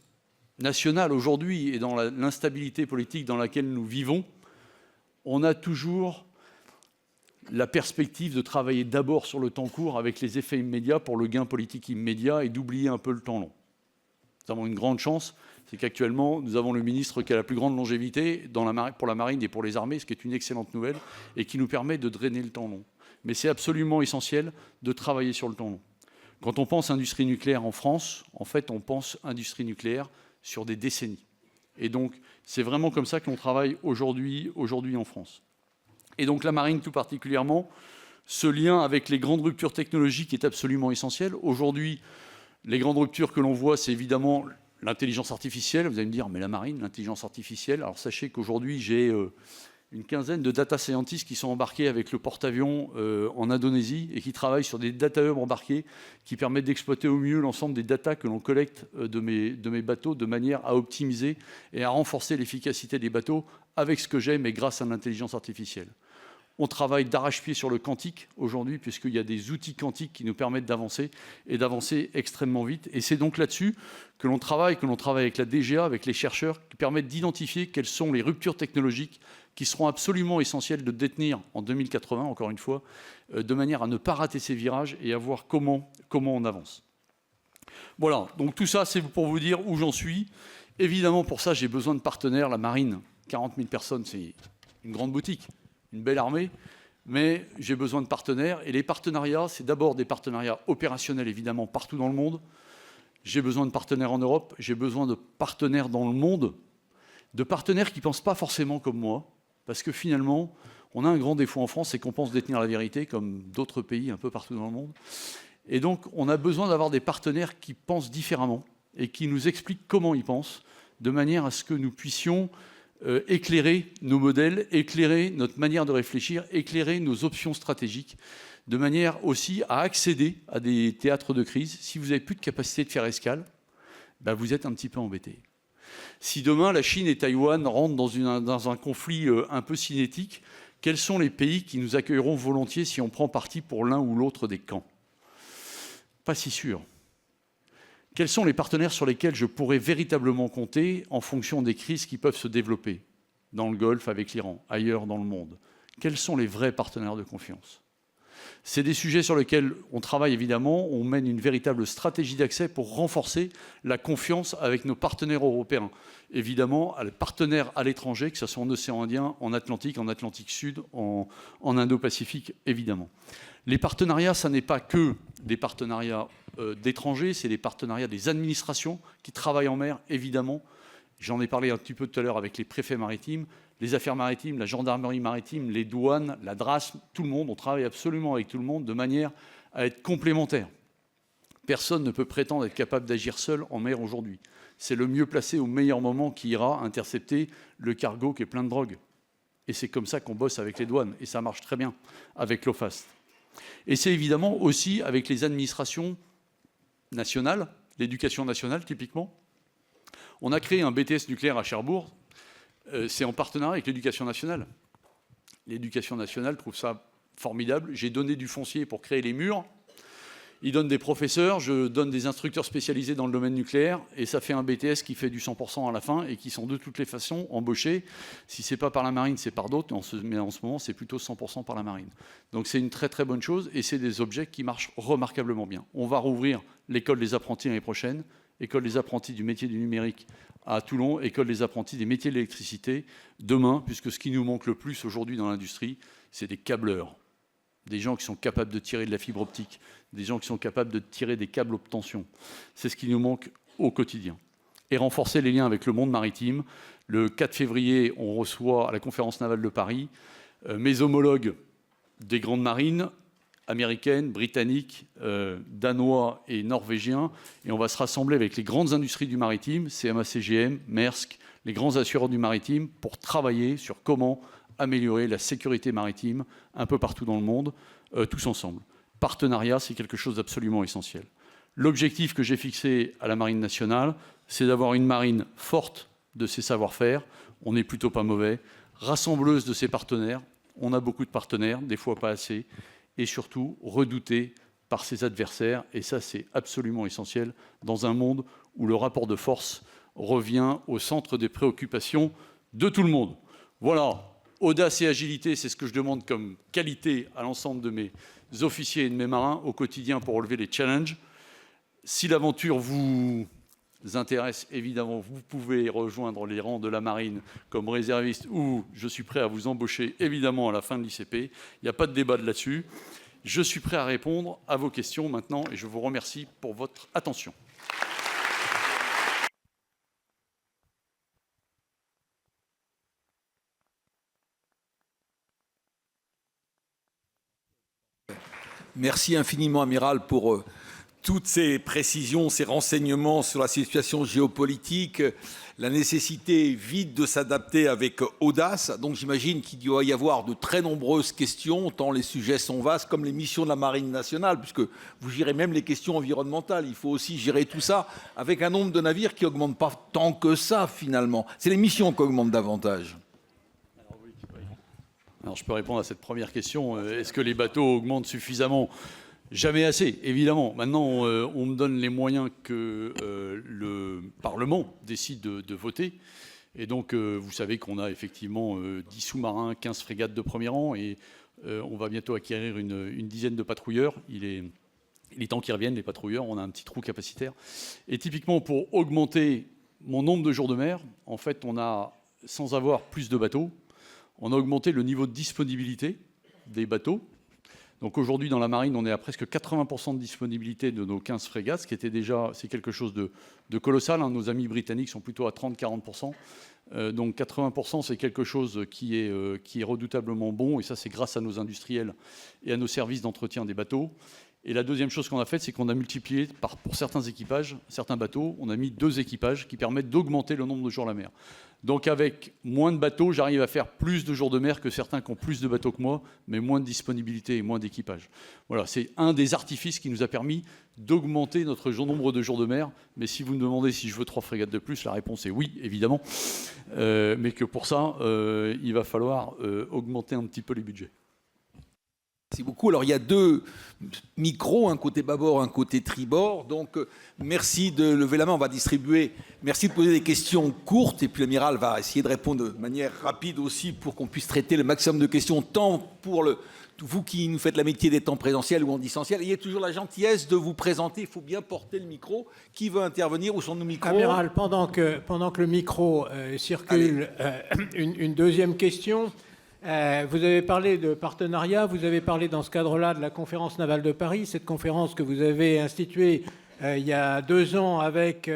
national aujourd'hui et dans l'instabilité politique dans laquelle nous vivons, on a toujours la perspective de travailler d'abord sur le temps court avec les effets immédiats pour le gain politique immédiat et d'oublier un peu le temps long. Nous avons une grande chance, c'est qu'actuellement, nous avons le ministre qui a la plus grande longévité pour la marine et pour les armées, ce qui est une excellente nouvelle et qui nous permet de drainer le temps long. Mais c'est absolument essentiel de travailler sur le temps long. Quand on pense industrie nucléaire en France, en fait, on pense industrie nucléaire sur des décennies. Et donc, c'est vraiment comme ça qu'on travaille aujourd'hui en France. Et donc, la marine, tout particulièrement, ce lien avec les grandes ruptures technologiques est absolument essentiel. Aujourd'hui, les grandes ruptures que l'on voit, c'est évidemment l'intelligence artificielle. Vous allez me dire, mais la marine, l'intelligence artificielle. Alors, sachez qu'aujourd'hui, j'ai une quinzaine de data scientists qui sont embarqués avec le porte-avions en Indonésie et qui travaillent sur des data hubs embarqués qui permettent d'exploiter au mieux l'ensemble des data que l'on collecte de mes bateaux de manière à optimiser et à renforcer l'efficacité des bateaux avec ce que j'ai, mais grâce à l'intelligence artificielle. On travaille d'arrache-pied sur le quantique aujourd'hui, puisqu'il y a des outils quantiques qui nous permettent d'avancer et d'avancer extrêmement vite. Et c'est donc là-dessus que l'on travaille avec la DGA, avec les chercheurs, qui permettent d'identifier quelles sont les ruptures technologiques qui seront absolument essentielles de détenir en 2080, encore une fois, de manière à ne pas rater ces virages et à voir comment on avance. Voilà, donc tout ça, c'est pour vous dire où j'en suis. Évidemment, pour ça, j'ai besoin de partenaires. La marine, 40 000 personnes, c'est une grande boutique. Une belle armée, mais j'ai besoin de partenaires. Et les partenariats, c'est d'abord des partenariats opérationnels, évidemment, partout dans le monde. J'ai besoin de partenaires en Europe, j'ai besoin de partenaires dans le monde, de partenaires qui ne pensent pas forcément comme moi, parce que finalement, on a un grand défaut en France, c'est qu'on pense détenir la vérité, comme d'autres pays un peu partout dans le monde. Et donc, on a besoin d'avoir des partenaires qui pensent différemment et qui nous expliquent comment ils pensent, de manière à ce que nous puissions éclairer nos modèles, éclairer notre manière de réfléchir, éclairer nos options stratégiques, de manière aussi à accéder à des théâtres de crise. Si vous n'avez plus de capacité de faire escale, ben vous êtes un petit peu embêté. Si demain la Chine et Taïwan rentrent dans un conflit un peu cinétique, quels sont les pays qui nous accueilleront volontiers si on prend parti pour l'un ou l'autre des camps ? Pas si sûr. Quels sont les partenaires sur lesquels je pourrais véritablement compter en fonction des crises qui peuvent se développer dans le Golfe avec l'Iran, ailleurs dans le monde ? Quels sont les vrais partenaires de confiance ? C'est des sujets sur lesquels on travaille évidemment, on mène une véritable stratégie d'accès pour renforcer la confiance avec nos partenaires européens. Évidemment, les partenaires à l'étranger, que ce soit en océan Indien, en Atlantique Sud, en Indo-Pacifique, évidemment. Les partenariats, ça n'est pas que des partenariats d'étrangers, c'est des partenariats des administrations qui travaillent en mer, évidemment. J'en ai parlé un petit peu tout à l'heure avec les préfets maritimes, les affaires maritimes, la gendarmerie maritime, les douanes, la DRASM, tout le monde. On travaille absolument avec tout le monde de manière à être complémentaires. Personne ne peut prétendre être capable d'agir seul en mer aujourd'hui. C'est le mieux placé au meilleur moment qui ira intercepter le cargo qui est plein de drogue. Et c'est comme ça qu'on bosse avec les douanes. Et ça marche très bien avec l'OFAST. Et c'est évidemment aussi avec les administrations nationales, l'éducation nationale typiquement. On a créé un BTS nucléaire à Cherbourg, c'est en partenariat avec l'éducation nationale. L'éducation nationale trouve ça formidable. J'ai donné du foncier pour créer les murs. Ils donnent des professeurs, je donne des instructeurs spécialisés dans le domaine nucléaire, et ça fait un BTS qui fait du 100% à la fin et qui sont de toutes les façons embauchés. Si ce n'est pas par la marine, c'est par d'autres, mais en ce moment, c'est plutôt 100% par la marine. Donc c'est une très très bonne chose, et c'est des objets qui marchent remarquablement bien. On va rouvrir l'école des apprentis l'année prochaine, école des apprentis du métier du numérique à Toulon, école des apprentis des métiers de l'électricité demain, puisque ce qui nous manque le plus aujourd'hui dans l'industrie, c'est des câbleurs. Des gens qui sont capables de tirer de la fibre optique, des gens qui sont capables de tirer des câbles haute tension. C'est ce qui nous manque au quotidien. Et renforcer les liens avec le monde maritime. Le 4 février, on reçoit à la conférence navale de Paris mes homologues des grandes marines, américaines, britanniques, danois et norvégiens. Et on va se rassembler avec les grandes industries du maritime, CMA CGM, Maersk, les grands assureurs du maritime, pour travailler sur comment améliorer la sécurité maritime un peu partout dans le monde, tous ensemble. Partenariat, c'est quelque chose d'absolument essentiel. L'objectif que j'ai fixé à la Marine nationale, c'est d'avoir une marine forte de ses savoir-faire, on n'est plutôt pas mauvais, rassembleuse de ses partenaires, on a beaucoup de partenaires, des fois pas assez, et surtout redoutée par ses adversaires, et ça c'est absolument essentiel dans un monde où le rapport de force revient au centre des préoccupations de tout le monde. Voilà, audace et agilité, c'est ce que je demande comme qualité à l'ensemble de mes officiers et de mes marins au quotidien pour relever les challenges. Si l'aventure vous intéresse, évidemment, vous pouvez rejoindre les rangs de la marine comme réserviste ou je suis prêt à vous embaucher, évidemment, à la fin de l'ICP. Il n'y a pas de débat là-dessus. Je suis prêt à répondre à vos questions maintenant et je vous remercie pour votre attention. Merci infiniment, Amiral, pour toutes ces précisions, ces renseignements sur la situation géopolitique, la nécessité vite de s'adapter avec audace. Donc j'imagine qu'il doit y avoir de très nombreuses questions, tant les sujets sont vastes, comme les missions de la Marine nationale, puisque vous gérez même les questions environnementales. Il faut aussi gérer tout ça avec un nombre de navires qui n'augmente pas tant que ça, finalement. C'est les missions qui augmentent davantage. Alors, je peux répondre à cette première question. Est-ce que les bateaux augmentent suffisamment ? Jamais assez, évidemment. Maintenant, on me donne les moyens que le Parlement décide de voter. Et donc, vous savez qu'on a effectivement 10 sous-marins, 15 frégates de premier rang, et on va bientôt acquérir une dizaine de patrouilleurs. Il est temps qu'ils reviennent, les patrouilleurs. On a un petit trou capacitaire. Et typiquement, pour augmenter mon nombre de jours de mer, en fait, on a, sans avoir plus de bateaux, on a augmenté le niveau de disponibilité des bateaux. Donc aujourd'hui, dans la marine, on est à presque 80% de disponibilité de nos 15 frégates, ce qui était déjà, c'est quelque chose de colossal. Hein. Nos amis britanniques sont plutôt à 30-40%. Donc 80%, c'est quelque chose qui est redoutablement bon. Et ça, c'est grâce à nos industriels et à nos services d'entretien des bateaux. Et la deuxième chose qu'on a faite, c'est qu'on a multiplié, pour certains équipages, certains bateaux, on a mis 2 équipages qui permettent d'augmenter le nombre de jours à la mer. Donc avec moins de bateaux, j'arrive à faire plus de jours de mer que certains qui ont plus de bateaux que moi, mais moins de disponibilité et moins d'équipage. Voilà, c'est un des artifices qui nous a permis d'augmenter notre nombre de jours de mer. Mais si vous me demandez si je veux 3 frégates de plus, la réponse est oui, évidemment. Mais que pour ça, il va falloir augmenter un petit peu les budgets. Merci beaucoup. Alors, il y a 2 micros, un côté bâbord, un côté tribord. Donc, merci de lever la main. On va distribuer. Merci de poser des questions courtes. Et puis, l'amiral va essayer de répondre de manière rapide aussi pour qu'on puisse traiter le maximum de questions, tant pour vous qui nous faites la métier d'être en présentiel ou en distanciel. Il y a toujours la gentillesse de vous présenter. Il faut bien porter le micro. Qui veut intervenir? Où sont nos micros? Amiral, pendant que le micro circule, une deuxième question. Vous avez parlé de partenariat, vous avez parlé dans ce cadre-là de la conférence navale de Paris, cette conférence que vous avez instituée il y a 2 ans avec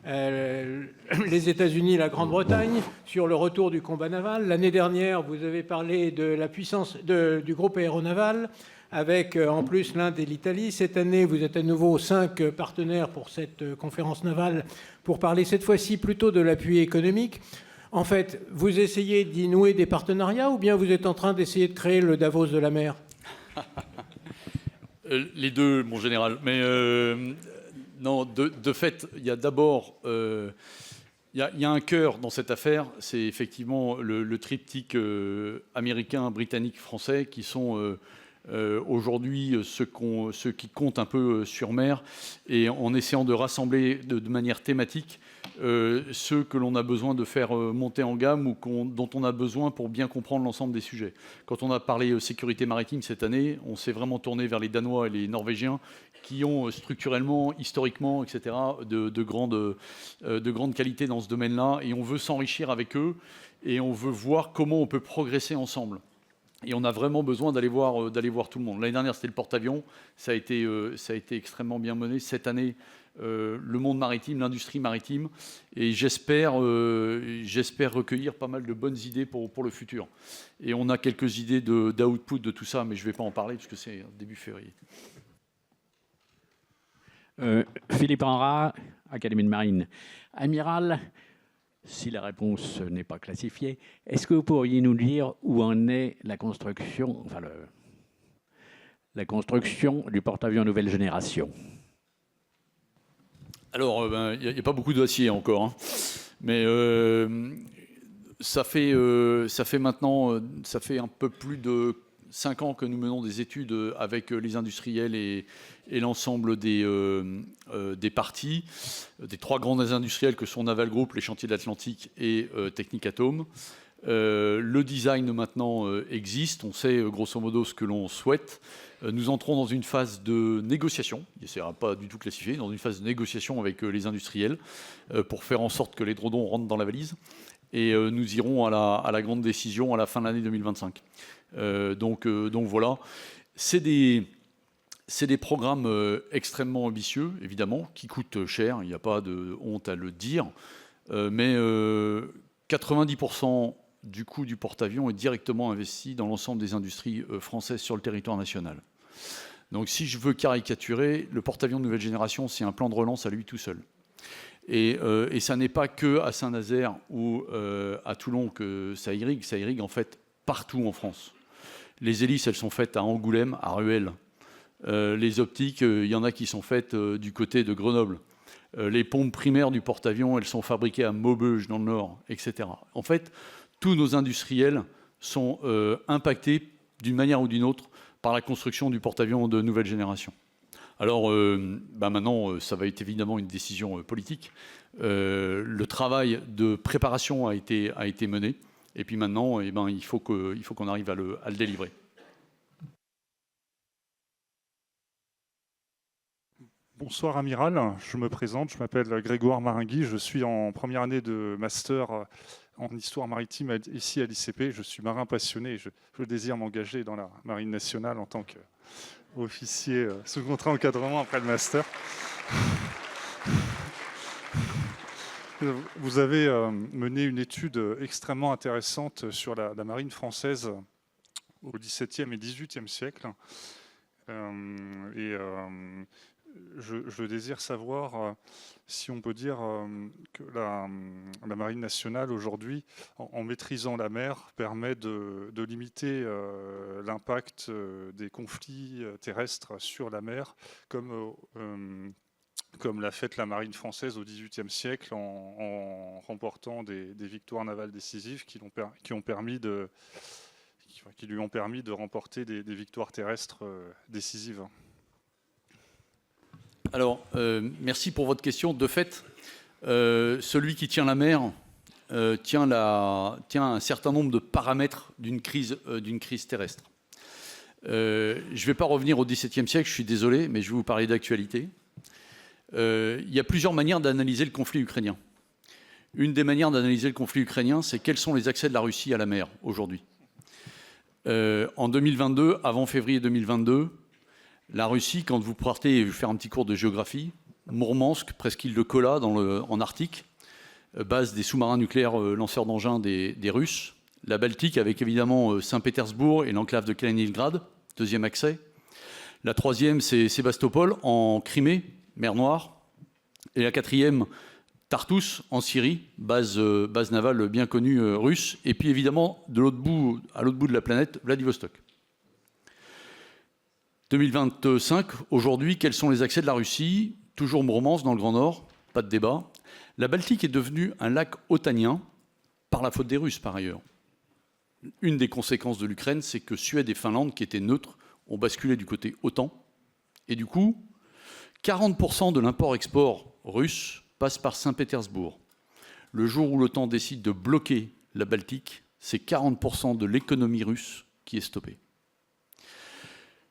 les États-Unis et la Grande-Bretagne sur le retour du combat naval. L'année dernière, vous avez parlé de la puissance du groupe aéronaval avec en plus l'Inde et l'Italie. Cette année, vous êtes à nouveau 5 partenaires pour cette conférence navale pour parler cette fois-ci plutôt de l'appui économique. En fait, vous essayez d'y nouer des partenariats ou bien vous êtes en train d'essayer de créer le Davos de la mer? Les deux, mon général. Mais non, de fait, il y a d'abord... Il y a un cœur dans cette affaire, c'est effectivement le triptyque américain, britannique, français, qui sont aujourd'hui ceux qui comptent un peu sur mer, et en essayant de rassembler de manière thématique ceux que l'on a besoin de faire monter en gamme ou dont on a besoin pour bien comprendre l'ensemble des sujets. Quand on a parlé sécurité maritime cette année, on s'est vraiment tourné vers les Danois et les Norvégiens qui ont structurellement, historiquement, etc., de grande qualité dans ce domaine-là, et on veut s'enrichir avec eux et on veut voir comment on peut progresser ensemble. Et on a vraiment besoin d'aller voir tout le monde. L'année dernière, c'était le porte-avions. Ça a été extrêmement bien mené. Cette année, le monde maritime, l'industrie maritime. Et j'espère recueillir pas mal de bonnes idées pour le futur. Et on a quelques idées d'output de tout ça, mais je ne vais pas en parler parce que c'est début février. Philippe Enrat, Académie de Marine. Amiral, si la réponse n'est pas classifiée, est-ce que vous pourriez nous dire où en est la construction, la construction du porte-avions nouvelle génération? Alors, il n'y a pas beaucoup d'acier encore, hein. Mais ça fait un peu plus de 5 ans que nous menons des études avec les industriels et l'ensemble des parties, des 3 grands industriels que sont Naval Group, les Chantiers de l'Atlantique et Technic Atome. Le design maintenant existe, on sait grosso modo ce que l'on souhaite. Nous entrons dans une phase de négociation, il ne sera pas du tout classifié, dans une phase de négociation avec les industriels pour faire en sorte que les drodons rentrent dans la valise. Et nous irons à la grande décision à la fin de l'année 2025. Donc voilà, c'est des programmes extrêmement ambitieux, évidemment, qui coûtent cher, il n'y a pas de honte à le dire, mais 90% du coût du porte-avions est directement investi dans l'ensemble des industries françaises sur le territoire national. Donc si je veux caricaturer, le porte-avions de nouvelle génération, c'est un plan de relance à lui tout seul. Et ça n'est pas que à Saint-Nazaire ou à Toulon que ça irrigue en fait partout en France. Les hélices, elles sont faites à Angoulême, à Ruelle. Les optiques, il y en a qui sont faites du côté de Grenoble. Les pompes primaires du porte-avions, elles sont fabriquées à Maubeuge, dans le Nord, etc. En fait, tous nos industriels sont impactés d'une manière ou d'une autre par la construction du porte-avions de nouvelle génération. Alors, maintenant, ça va être évidemment une décision politique. Le travail de préparation a été mené. Et puis maintenant, il faut qu'on arrive à le délivrer. Bonsoir Amiral, je me présente, je m'appelle Grégoire Maringui, je suis en première année de master en histoire maritime ici à l'ICP. Je suis marin passionné, je désire m'engager dans la Marine nationale en tant qu'officier sous contrat encadrement après le master. Vous avez mené une étude extrêmement intéressante sur la marine française au XVIIe et XVIIIe siècle. Je désire savoir si on peut dire que la marine nationale aujourd'hui, en maîtrisant la mer, permet de limiter l'impact des conflits terrestres sur la mer, comme l'a fait la marine française au XVIIIe siècle en remportant des victoires navales décisives qui lui ont permis de remporter des victoires terrestres décisives. Alors, merci pour votre question. De fait, celui qui tient la mer tient un certain nombre de paramètres d'une crise terrestre. Je ne vais pas revenir au XVIIe siècle, je suis désolé, mais je vais vous parler d'actualité. Il y a plusieurs manières d'analyser le conflit ukrainien. Une des manières d'analyser le conflit ukrainien, c'est quels sont les accès de la Russie à la mer aujourd'hui. En 2022, avant février 2022, la Russie, quand vous partez faire un petit cours de géographie, Mourmansk, presqu'île de Kola en Arctique, base des sous-marins nucléaires lanceurs d'engins des Russes, la Baltique avec évidemment Saint-Pétersbourg et l'enclave de Kaliningrad, deuxième accès. La troisième, c'est Sébastopol en Crimée, mer Noire. Et la quatrième, Tartous en Syrie, base navale bien connue russe. Et puis évidemment, à l'autre bout de la planète, Vladivostok. 2025, aujourd'hui, quels sont les accès de la Russie? Toujours Mourmansk dans le Grand Nord, pas de débat. La Baltique est devenue un lac otanien, par la faute des Russes par ailleurs. Une des conséquences de l'Ukraine, c'est que Suède et Finlande, qui étaient neutres, ont basculé du côté OTAN. Et du coup, 40% de l'import-export russe passe par Saint-Pétersbourg. Le jour où l'OTAN décide de bloquer la Baltique, c'est 40% de l'économie russe qui est stoppée.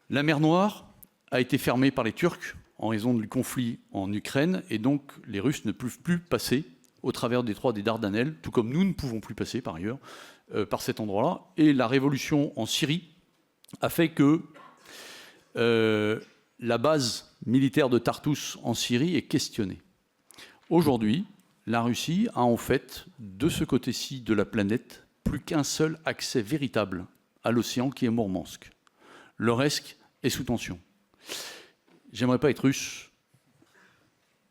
La mer Noire a été fermée par les Turcs en raison du conflit en Ukraine et donc les Russes ne peuvent plus passer au travers des détroit des Dardanelles, tout comme nous ne pouvons plus passer par ailleurs par cet endroit-là. Et la révolution en Syrie a fait que la base militaire de Tartous en Syrie est questionnée. Aujourd'hui, la Russie a en fait, de ce côté-ci de la planète, plus qu'un seul accès véritable à l'océan qui est Mourmansk. Le reste est sous tension. J'aimerais pas être russe,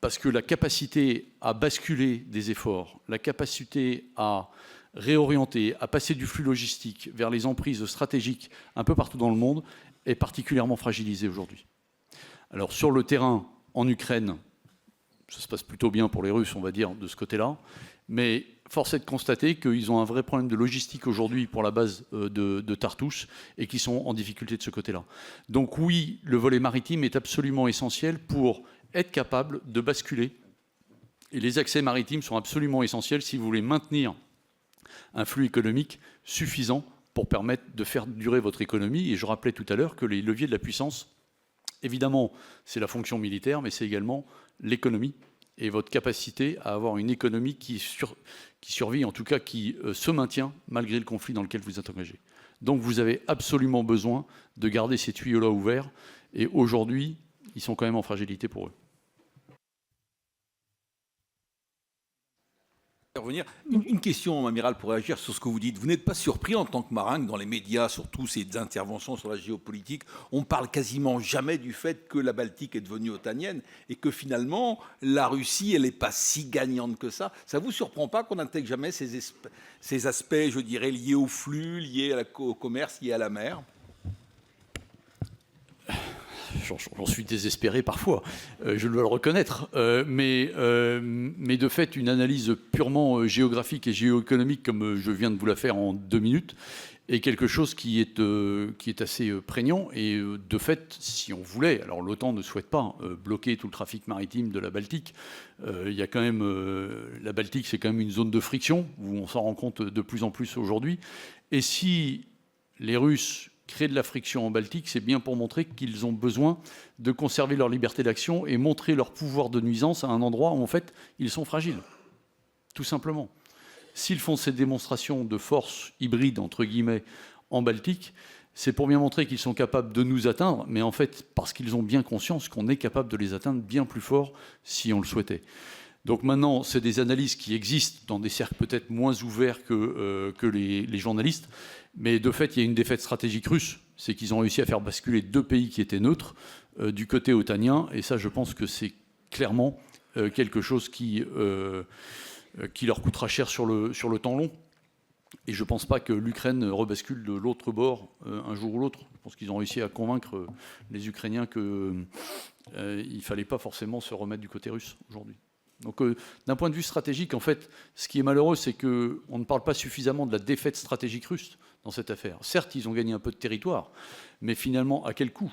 parce que la capacité à basculer des efforts, la capacité à réorienter, à passer du flux logistique vers les emprises stratégiques un peu partout dans le monde est particulièrement fragilisée aujourd'hui. Alors sur le terrain, en Ukraine, ça se passe plutôt bien pour les Russes, on va dire, de ce côté-là, mais force est de constater qu'ils ont un vrai problème de logistique aujourd'hui pour la base de Tartous et qu'ils sont en difficulté de ce côté-là. Donc oui, le volet maritime est absolument essentiel pour être capable de basculer. Et les accès maritimes sont absolument essentiels si vous voulez maintenir un flux économique suffisant pour permettre de faire durer votre économie. Et je rappelais tout à l'heure que les leviers de la puissance, évidemment, c'est la fonction militaire, mais c'est également l'économie et votre capacité à avoir une économie qui survit, en tout cas qui se maintient malgré le conflit dans lequel vous êtes engagé. Donc vous avez absolument besoin de garder ces tuyaux-là ouverts. Et aujourd'hui, ils sont quand même en fragilité pour eux. Une question, amiral, pour réagir sur ce que vous dites. Vous n'êtes pas surpris en tant que marin que dans les médias, surtout ces interventions sur la géopolitique, on parle quasiment jamais du fait que la Baltique est devenue otanienne et que finalement la Russie, elle n'est pas si gagnante que ça. Ça vous surprend pas qu'on n'intègre jamais ces aspects, je dirais, liés au flux, liés au commerce, liés à la mer? J'en suis désespéré parfois, je dois le reconnaître, mais de fait, une analyse purement géographique et géoéconomique, comme je viens de vous la faire en 2 minutes, est quelque chose qui est assez prégnant. Et de fait, si on voulait, alors l'OTAN ne souhaite pas bloquer tout le trafic maritime de la Baltique, il y a quand même, la Baltique, c'est quand même une zone de friction, où on s'en rend compte de plus en plus aujourd'hui. Et si les Russes créer de la friction en Baltique, c'est bien pour montrer qu'ils ont besoin de conserver leur liberté d'action et montrer leur pouvoir de nuisance à un endroit où, en fait, ils sont fragiles. Tout simplement. S'ils font ces démonstrations de force hybride, entre guillemets, en Baltique, c'est pour bien montrer qu'ils sont capables de nous atteindre, mais en fait, parce qu'ils ont bien conscience qu'on est capable de les atteindre bien plus fort si on le souhaitait. Donc maintenant, c'est des analyses qui existent dans des cercles peut-être moins ouverts que les journalistes, mais de fait, il y a une défaite stratégique russe, c'est qu'ils ont réussi à faire basculer 2 pays qui étaient neutres du côté otanien, et ça, je pense que c'est clairement quelque chose qui leur coûtera cher sur le temps long. Et je ne pense pas que l'Ukraine rebascule de l'autre bord un jour ou l'autre. Je pense qu'ils ont réussi à convaincre les Ukrainiens qu'il ne fallait pas forcément se remettre du côté russe aujourd'hui. Donc d'un point de vue stratégique, en fait, ce qui est malheureux, c'est qu'on ne parle pas suffisamment de la défaite stratégique russe dans cette affaire. Certes, ils ont gagné un peu de territoire, mais finalement, à quel coût?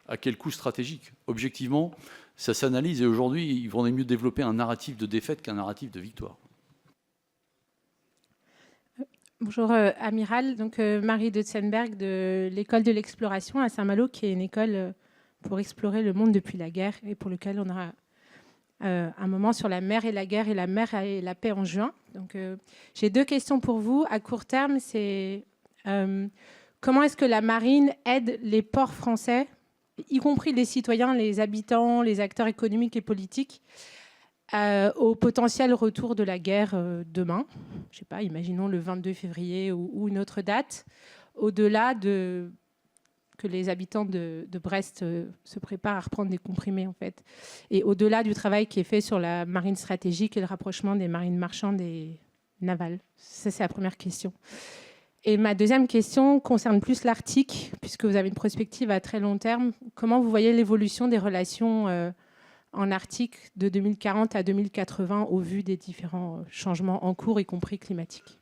À quel coût stratégique? Objectivement, ça s'analyse et aujourd'hui, il vaudrait mieux développer un narratif de défaite qu'un narratif de victoire. Bonjour, amiral. Donc, Marie de Tsenberg de l'école de l'exploration à Saint-Malo, qui est une école pour explorer le monde depuis la guerre et pour lequel on aura un moment sur la mer et la guerre et la mer et la paix en juin. Donc, j'ai 2 questions pour vous. À court terme, c'est comment est-ce que la marine aide les ports français, y compris les citoyens, les habitants, les acteurs économiques et politiques, au potentiel retour de la guerre demain? Je ne sais pas, imaginons le 22 février ou une autre date, au-delà de que les habitants de Brest se préparent à reprendre des comprimés, en fait. Et au-delà du travail qui est fait sur la marine stratégique et le rapprochement des marines marchandes et navales. Ça, c'est la première question. Et ma deuxième question concerne plus l'Arctique, puisque vous avez une perspective à très long terme. Comment vous voyez l'évolution des relations en Arctique de 2040 à 2080 au vu des différents changements en cours, y compris climatiques?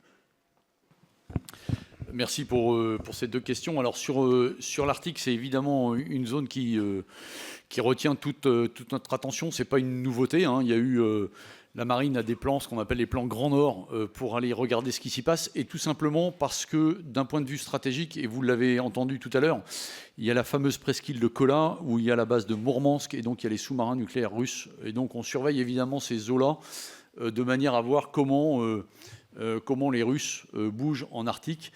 Merci pour ces 2 questions. Alors sur l'Arctique, c'est évidemment une zone qui retient toute notre attention. Ce n'est pas une nouveauté, hein. Il y a eu la marine a des plans, ce qu'on appelle les plans Grand Nord, pour aller regarder ce qui s'y passe, et tout simplement parce que d'un point de vue stratégique, et vous l'avez entendu tout à l'heure, il y a la fameuse presqu'île de Kola où il y a la base de Mourmansk et donc il y a les sous-marins nucléaires russes, et donc on surveille évidemment ces eaux-là de manière à voir comment les Russes bougent en Arctique,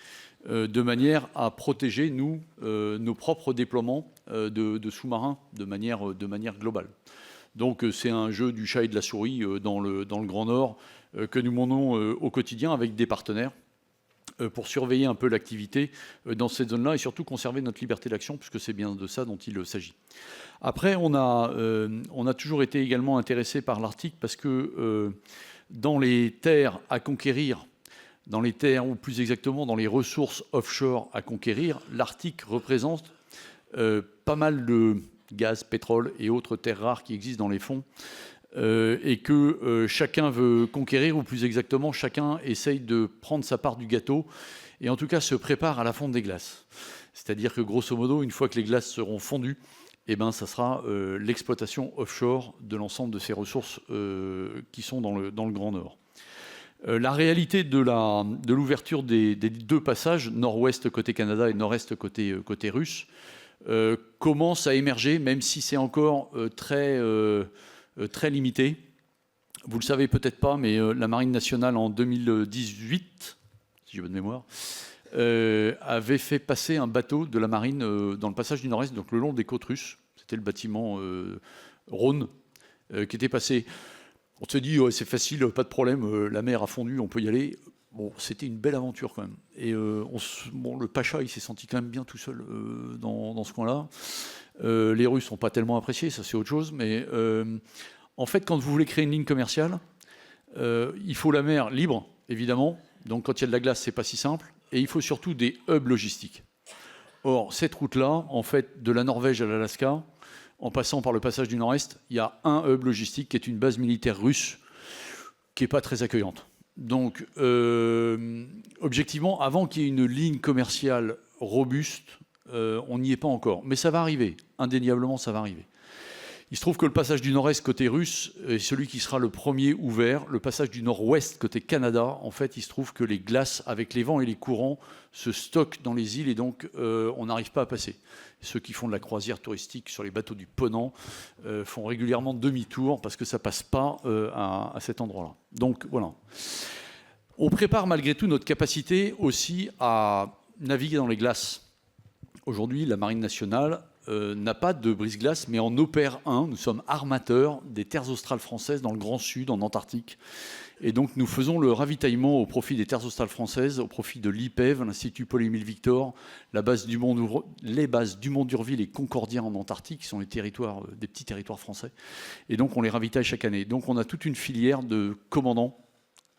de manière à protéger, nous, nos propres déploiements de sous-marins de manière globale. Donc c'est un jeu du chat et de la souris dans le Grand Nord que nous menons au quotidien avec des partenaires pour surveiller un peu l'activité dans cette zone-là et surtout conserver notre liberté d'action, puisque c'est bien de ça dont il s'agit. Après, on a toujours été également intéressé par l'Arctique parce que dans les terres à conquérir, dans les terres, ou plus exactement dans les ressources offshore à conquérir, l'Arctique représente pas mal de gaz, pétrole et autres terres rares qui existent dans les fonds et que chacun veut conquérir, ou plus exactement, chacun essaye de prendre sa part du gâteau et en tout cas se prépare à la fonte des glaces. C'est-à-dire que grosso modo, une fois que les glaces seront fondues, eh ben, ça sera l'exploitation offshore de l'ensemble de ces ressources qui sont dans le Grand Nord. La réalité de l'ouverture des deux passages, nord-ouest côté Canada et nord-est côté russe, commence à émerger, même si c'est encore très limité. Vous le savez peut-être pas, mais la Marine nationale en 2018, si j'ai bonne mémoire, avait fait passer un bateau de la marine dans le passage du Nord-Est, donc le long des côtes russes. C'était le bâtiment Rhône qui était passé. On se dit, c'est facile, pas de problème, la mer a fondu, on peut y aller. Bon, c'était une belle aventure quand même. Et le Pacha, il s'est senti quand même bien tout seul dans ce coin-là. Les Russes n'ont pas tellement apprécié, ça c'est autre chose. Mais en fait, quand vous voulez créer une ligne commerciale, il faut la mer libre, évidemment. Donc quand il y a de la glace, c'est pas si simple. Et il faut surtout des hubs logistiques. Or, cette route-là, en fait, de la Norvège à l'Alaska, en passant par le passage du Nord-Est, il y a un hub logistique qui est une base militaire russe qui n'est pas très accueillante. Donc, objectivement, avant qu'il y ait une ligne commerciale robuste, on n'y est pas encore. Mais ça va arriver, indéniablement, ça va arriver. Il se trouve que le passage du nord-est côté russe est celui qui sera le premier ouvert. Le passage du nord-ouest côté Canada, en fait, il se trouve que les glaces, avec les vents et les courants, se stockent dans les îles et donc on n'arrive pas à passer. Ceux qui font de la croisière touristique sur les bateaux du Ponant font régulièrement demi-tour parce que ça ne passe pas à cet endroit-là. Donc voilà. On prépare malgré tout notre capacité aussi à naviguer dans les glaces. Aujourd'hui, la Marine nationale n'a pas de brise-glace, mais en opère un. Nous sommes armateurs des terres australes françaises dans le Grand Sud, en Antarctique. Et donc, nous faisons le ravitaillement au profit des terres australes françaises, au profit de l'IPEV, l'Institut Paul-Émile Victor, les bases du Mont d'Urville et Concordia en Antarctique, qui sont des petits territoires français. Et donc, on les ravitaille chaque année. Donc, on a toute une filière de commandants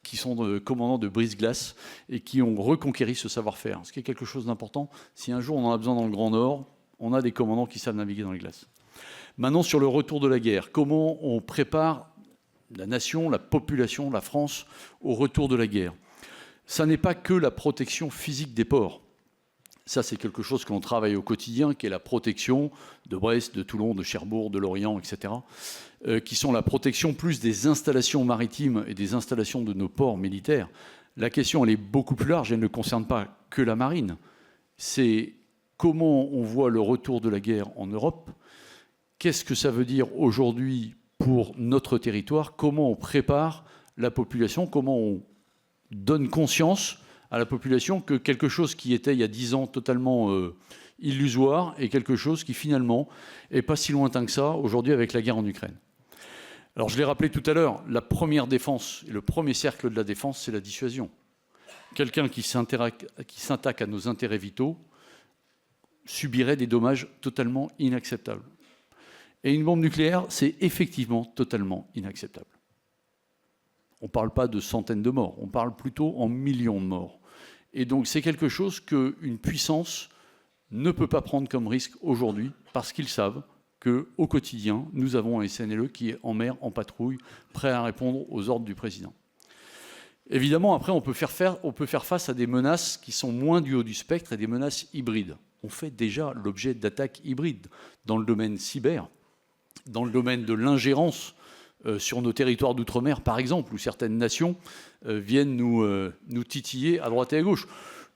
qui sont commandants de brise-glace et qui ont reconquéri ce savoir-faire. Ce qui est quelque chose d'important. Si un jour on en a besoin dans le Grand Nord, on a des commandants qui savent naviguer dans les glaces. Maintenant, sur le retour de la guerre, comment on prépare la nation, la population, la France au retour de la guerre? Ça n'est pas que la protection physique des ports. Ça, c'est quelque chose que l'on travaille au quotidien, qui est la protection de Brest, de Toulon, de Cherbourg, de Lorient, etc., qui sont la protection plus des installations maritimes et des installations de nos ports militaires. La question, elle est beaucoup plus large, elle ne concerne pas que la marine. C'est comment on voit le retour de la guerre en Europe, qu'est-ce que ça veut dire aujourd'hui pour notre territoire, comment on prépare la population, comment on donne conscience à la population que quelque chose qui était il y a 10 ans totalement illusoire est quelque chose qui finalement n'est pas si lointain que ça aujourd'hui avec la guerre en Ukraine. Alors je l'ai rappelé tout à l'heure, la première défense et le premier cercle de la défense, c'est la dissuasion. Quelqu'un qui s'attaque à nos intérêts vitaux subirait des dommages totalement inacceptables. Et une bombe nucléaire, c'est effectivement totalement inacceptable. On ne parle pas de centaines de morts, on parle plutôt en millions de morts. Et donc c'est quelque chose qu'une puissance ne peut pas prendre comme risque aujourd'hui, parce qu'ils savent qu'au quotidien, nous avons un SNLE qui est en mer, en patrouille, prêt à répondre aux ordres du président. Évidemment, après, on peut faire face à des menaces qui sont moins du haut du spectre et des menaces hybrides. On fait déjà l'objet d'attaques hybrides dans le domaine cyber, dans le domaine de l'ingérence sur nos territoires d'outre-mer, par exemple, où certaines nations viennent nous titiller à droite et à gauche,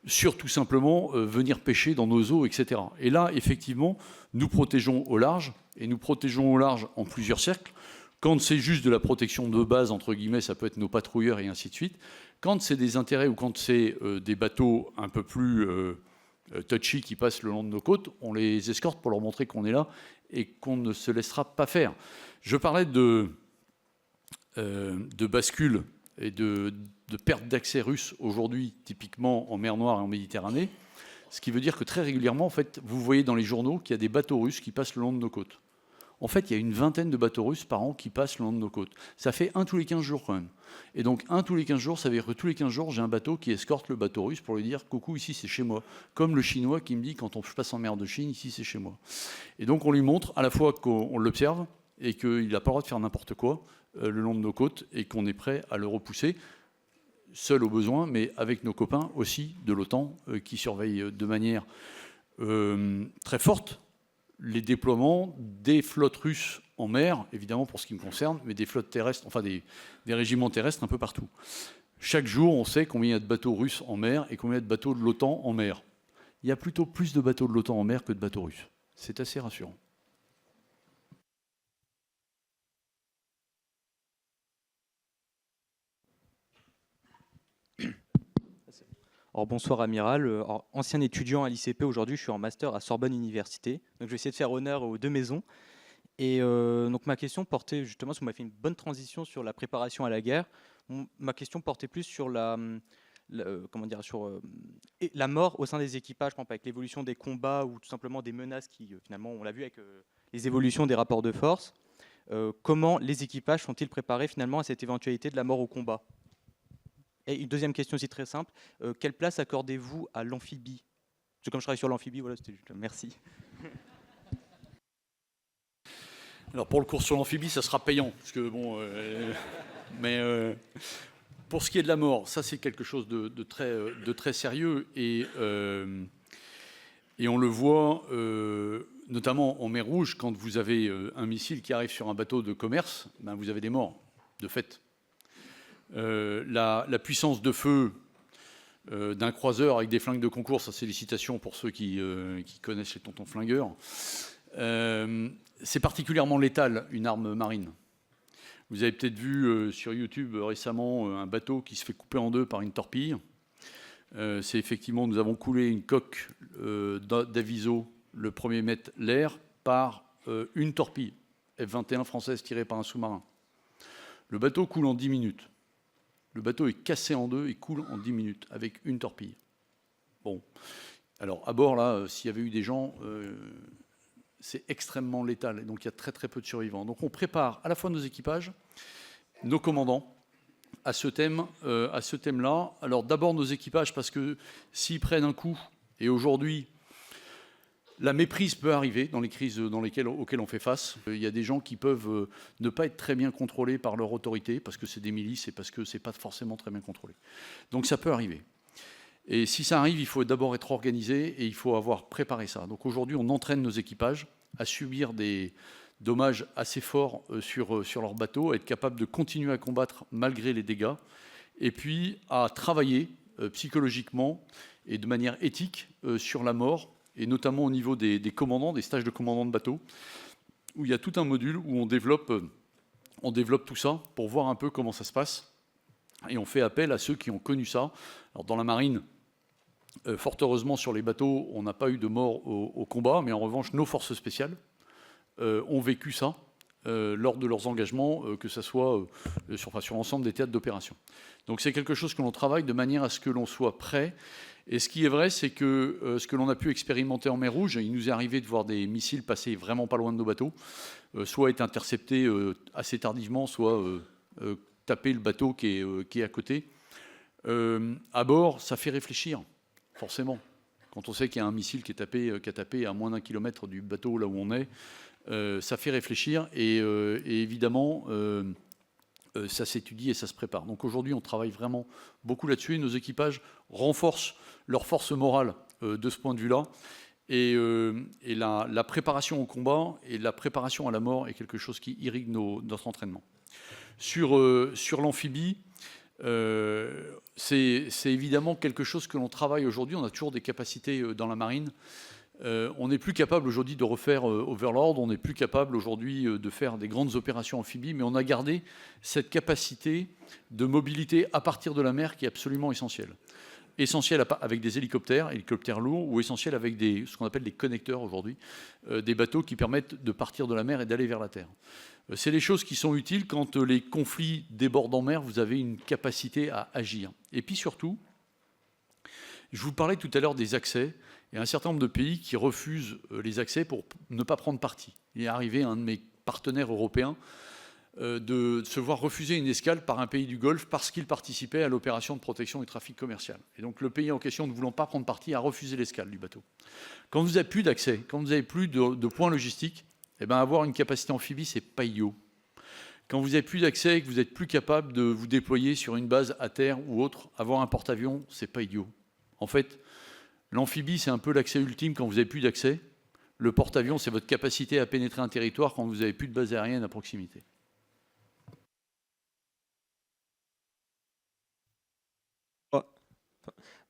sur tout simplement venir pêcher dans nos eaux, etc. Et là, effectivement, nous protégeons au large, et nous protégeons au large en plusieurs cercles. Quand c'est juste de la protection de base, entre guillemets, ça peut être nos patrouilleurs et ainsi de suite. Quand c'est des intérêts ou quand c'est des bateaux un peu plus touchy qui passent le long de nos côtes, on les escorte pour leur montrer qu'on est là et qu'on ne se laissera pas faire. Je parlais de bascule et de perte d'accès russe aujourd'hui, typiquement en mer Noire et en Méditerranée, ce qui veut dire que très régulièrement, en fait, vous voyez dans les journaux qu'il y a des bateaux russes qui passent le long de nos côtes. En fait, il y a une vingtaine de bateaux russes par an qui passent le long de nos côtes. Ça fait un tous les 15 jours quand même. Et donc, un tous les 15 jours, ça veut dire que tous les 15 jours, j'ai un bateau qui escorte le bateau russe pour lui dire « Coucou, ici, c'est chez moi ». Comme le Chinois qui me dit « Quand on passe en mer de Chine, ici, c'est chez moi ». Et donc, on lui montre à la fois qu'on l'observe et qu'il n'a pas le droit de faire n'importe quoi le long de nos côtes et qu'on est prêt à le repousser, seul au besoin, mais avec nos copains aussi de l'OTAN qui surveillent de manière très forte les déploiements des flottes russes en mer, évidemment pour ce qui me concerne, mais des flottes terrestres, enfin des régiments terrestres un peu partout. Chaque jour, on sait combien il y a de bateaux russes en mer et combien il y a de bateaux de l'OTAN en mer. Il y a plutôt plus de bateaux de l'OTAN en mer que de bateaux russes. C'est assez rassurant. Alors, bonsoir Amiral. Alors, ancien étudiant à l'ICP, aujourd'hui je suis en master à Sorbonne Université. Donc je vais essayer de faire honneur aux deux maisons. Et donc ma question portait justement, parce que vous m'avez fait une bonne transition sur la préparation à la guerre. Ma question portait plus sur la mort au sein des équipages, par exemple avec l'évolution des combats ou tout simplement des menaces qui finalement, on l'a vu avec les évolutions des rapports de force. Comment les équipages sont-ils préparés finalement à cette éventualité de la mort au combat ? Et une deuxième question aussi très simple, quelle place accordez-vous à l'amphibie ? Parce que comme je travaille sur l'amphibie, voilà, c'était juste... Merci. Alors pour le cours sur l'amphibie, ça sera payant, parce que bon, mais pour ce qui est de la mort, ça c'est quelque chose de très sérieux et on le voit notamment en mer Rouge, quand vous avez un missile qui arrive sur un bateau de commerce, ben vous avez des morts de fait. La puissance de feu d'un croiseur avec des flingues de concours, ça c'est des citations pour ceux qui connaissent les tontons flingueurs, c'est particulièrement létal, une arme marine. Vous avez peut-être vu sur YouTube récemment un bateau qui se fait couper en deux par une torpille. C'est effectivement, nous avons coulé une coque d'aviso le 1er mai l'air par une torpille F-21 française tirée par un sous-marin. Le bateau coule en 10 minutes. Le bateau est cassé en deux et coule en 10 minutes avec une torpille. Bon, alors à bord, là, s'il y avait eu des gens, c'est extrêmement létal. Et donc il y a très très peu de survivants. Donc on prépare à la fois nos équipages, nos commandants, à ce thème-là. Alors d'abord nos équipages, parce que s'ils prennent un coup, et aujourd'hui, la méprise peut arriver dans les crises auxquelles on fait face. Il y a des gens qui peuvent ne pas être très bien contrôlés par leur autorité, parce que c'est des milices et parce que c'est pas forcément très bien contrôlé. Donc ça peut arriver. Et si ça arrive, il faut d'abord être organisé et il faut avoir préparé ça. Donc aujourd'hui, on entraîne nos équipages à subir des dommages assez forts sur leur bateau, à être capable de continuer à combattre malgré les dégâts, et puis à travailler psychologiquement et de manière éthique sur la mort, et notamment au niveau des commandants, des stages de commandants de bateau, où il y a tout un module où on développe tout ça pour voir un peu comment ça se passe. Et on fait appel à ceux qui ont connu ça. Alors dans la marine, fort heureusement sur les bateaux, on n'a pas eu de mort au combat, mais en revanche, nos forces spéciales ont vécu ça lors de leurs engagements, que ce soit sur l'ensemble des théâtres d'opération. Donc c'est quelque chose que l'on travaille de manière à ce que l'on soit prêt. Et ce qui est vrai, c'est que ce que l'on a pu expérimenter en mer Rouge, il nous est arrivé de voir des missiles passer vraiment pas loin de nos bateaux, soit être interceptés assez tardivement, soit taper le bateau qui est à côté. À bord, ça fait réfléchir, forcément. Quand on sait qu'il y a un missile qui a tapé à moins d'1 kilomètre du bateau là où on est, ça fait réfléchir et évidemment, ça s'étudie et ça se prépare. Donc aujourd'hui, on travaille vraiment beaucoup là-dessus et nos équipages renforcent leur force morale de ce point de vue-là. Et la préparation au combat et la préparation à la mort est quelque chose qui irrigue notre entraînement. Sur l'amphibie, c'est évidemment quelque chose que l'on travaille aujourd'hui. On a toujours des capacités dans la marine On n'est plus capable aujourd'hui de refaire Overlord, on n'est plus capable aujourd'hui de faire des grandes opérations amphibies, mais on a gardé cette capacité de mobilité à partir de la mer qui est absolument essentielle. Essentielle avec des hélicoptères lourds, ou essentielle avec ce qu'on appelle des connecteurs aujourd'hui, des bateaux qui permettent de partir de la mer et d'aller vers la terre. C'est les choses qui sont utiles quand les conflits débordent en mer, vous avez une capacité à agir. Et puis surtout, je vous parlais tout à l'heure des accès. Il y a un certain nombre de pays qui refusent les accès pour ne pas prendre parti. Il est arrivé à un de mes partenaires européens de se voir refuser une escale par un pays du Golfe parce qu'il participait à l'opération de protection du trafic commercial. Et donc le pays en question, ne voulant pas prendre parti, a refusé l'escale du bateau. Quand vous n'avez plus d'accès, quand vous n'avez plus de points logistiques, eh ben avoir une capacité amphibie, c'est pas idiot. Quand vous n'avez plus d'accès et que vous n'êtes plus capable de vous déployer sur une base à terre ou autre, avoir un porte-avions, c'est pas idiot. En fait, l'amphibie, c'est un peu l'accès ultime quand vous n'avez plus d'accès. Le porte-avions, c'est votre capacité à pénétrer un territoire quand vous n'avez plus de base aérienne à proximité.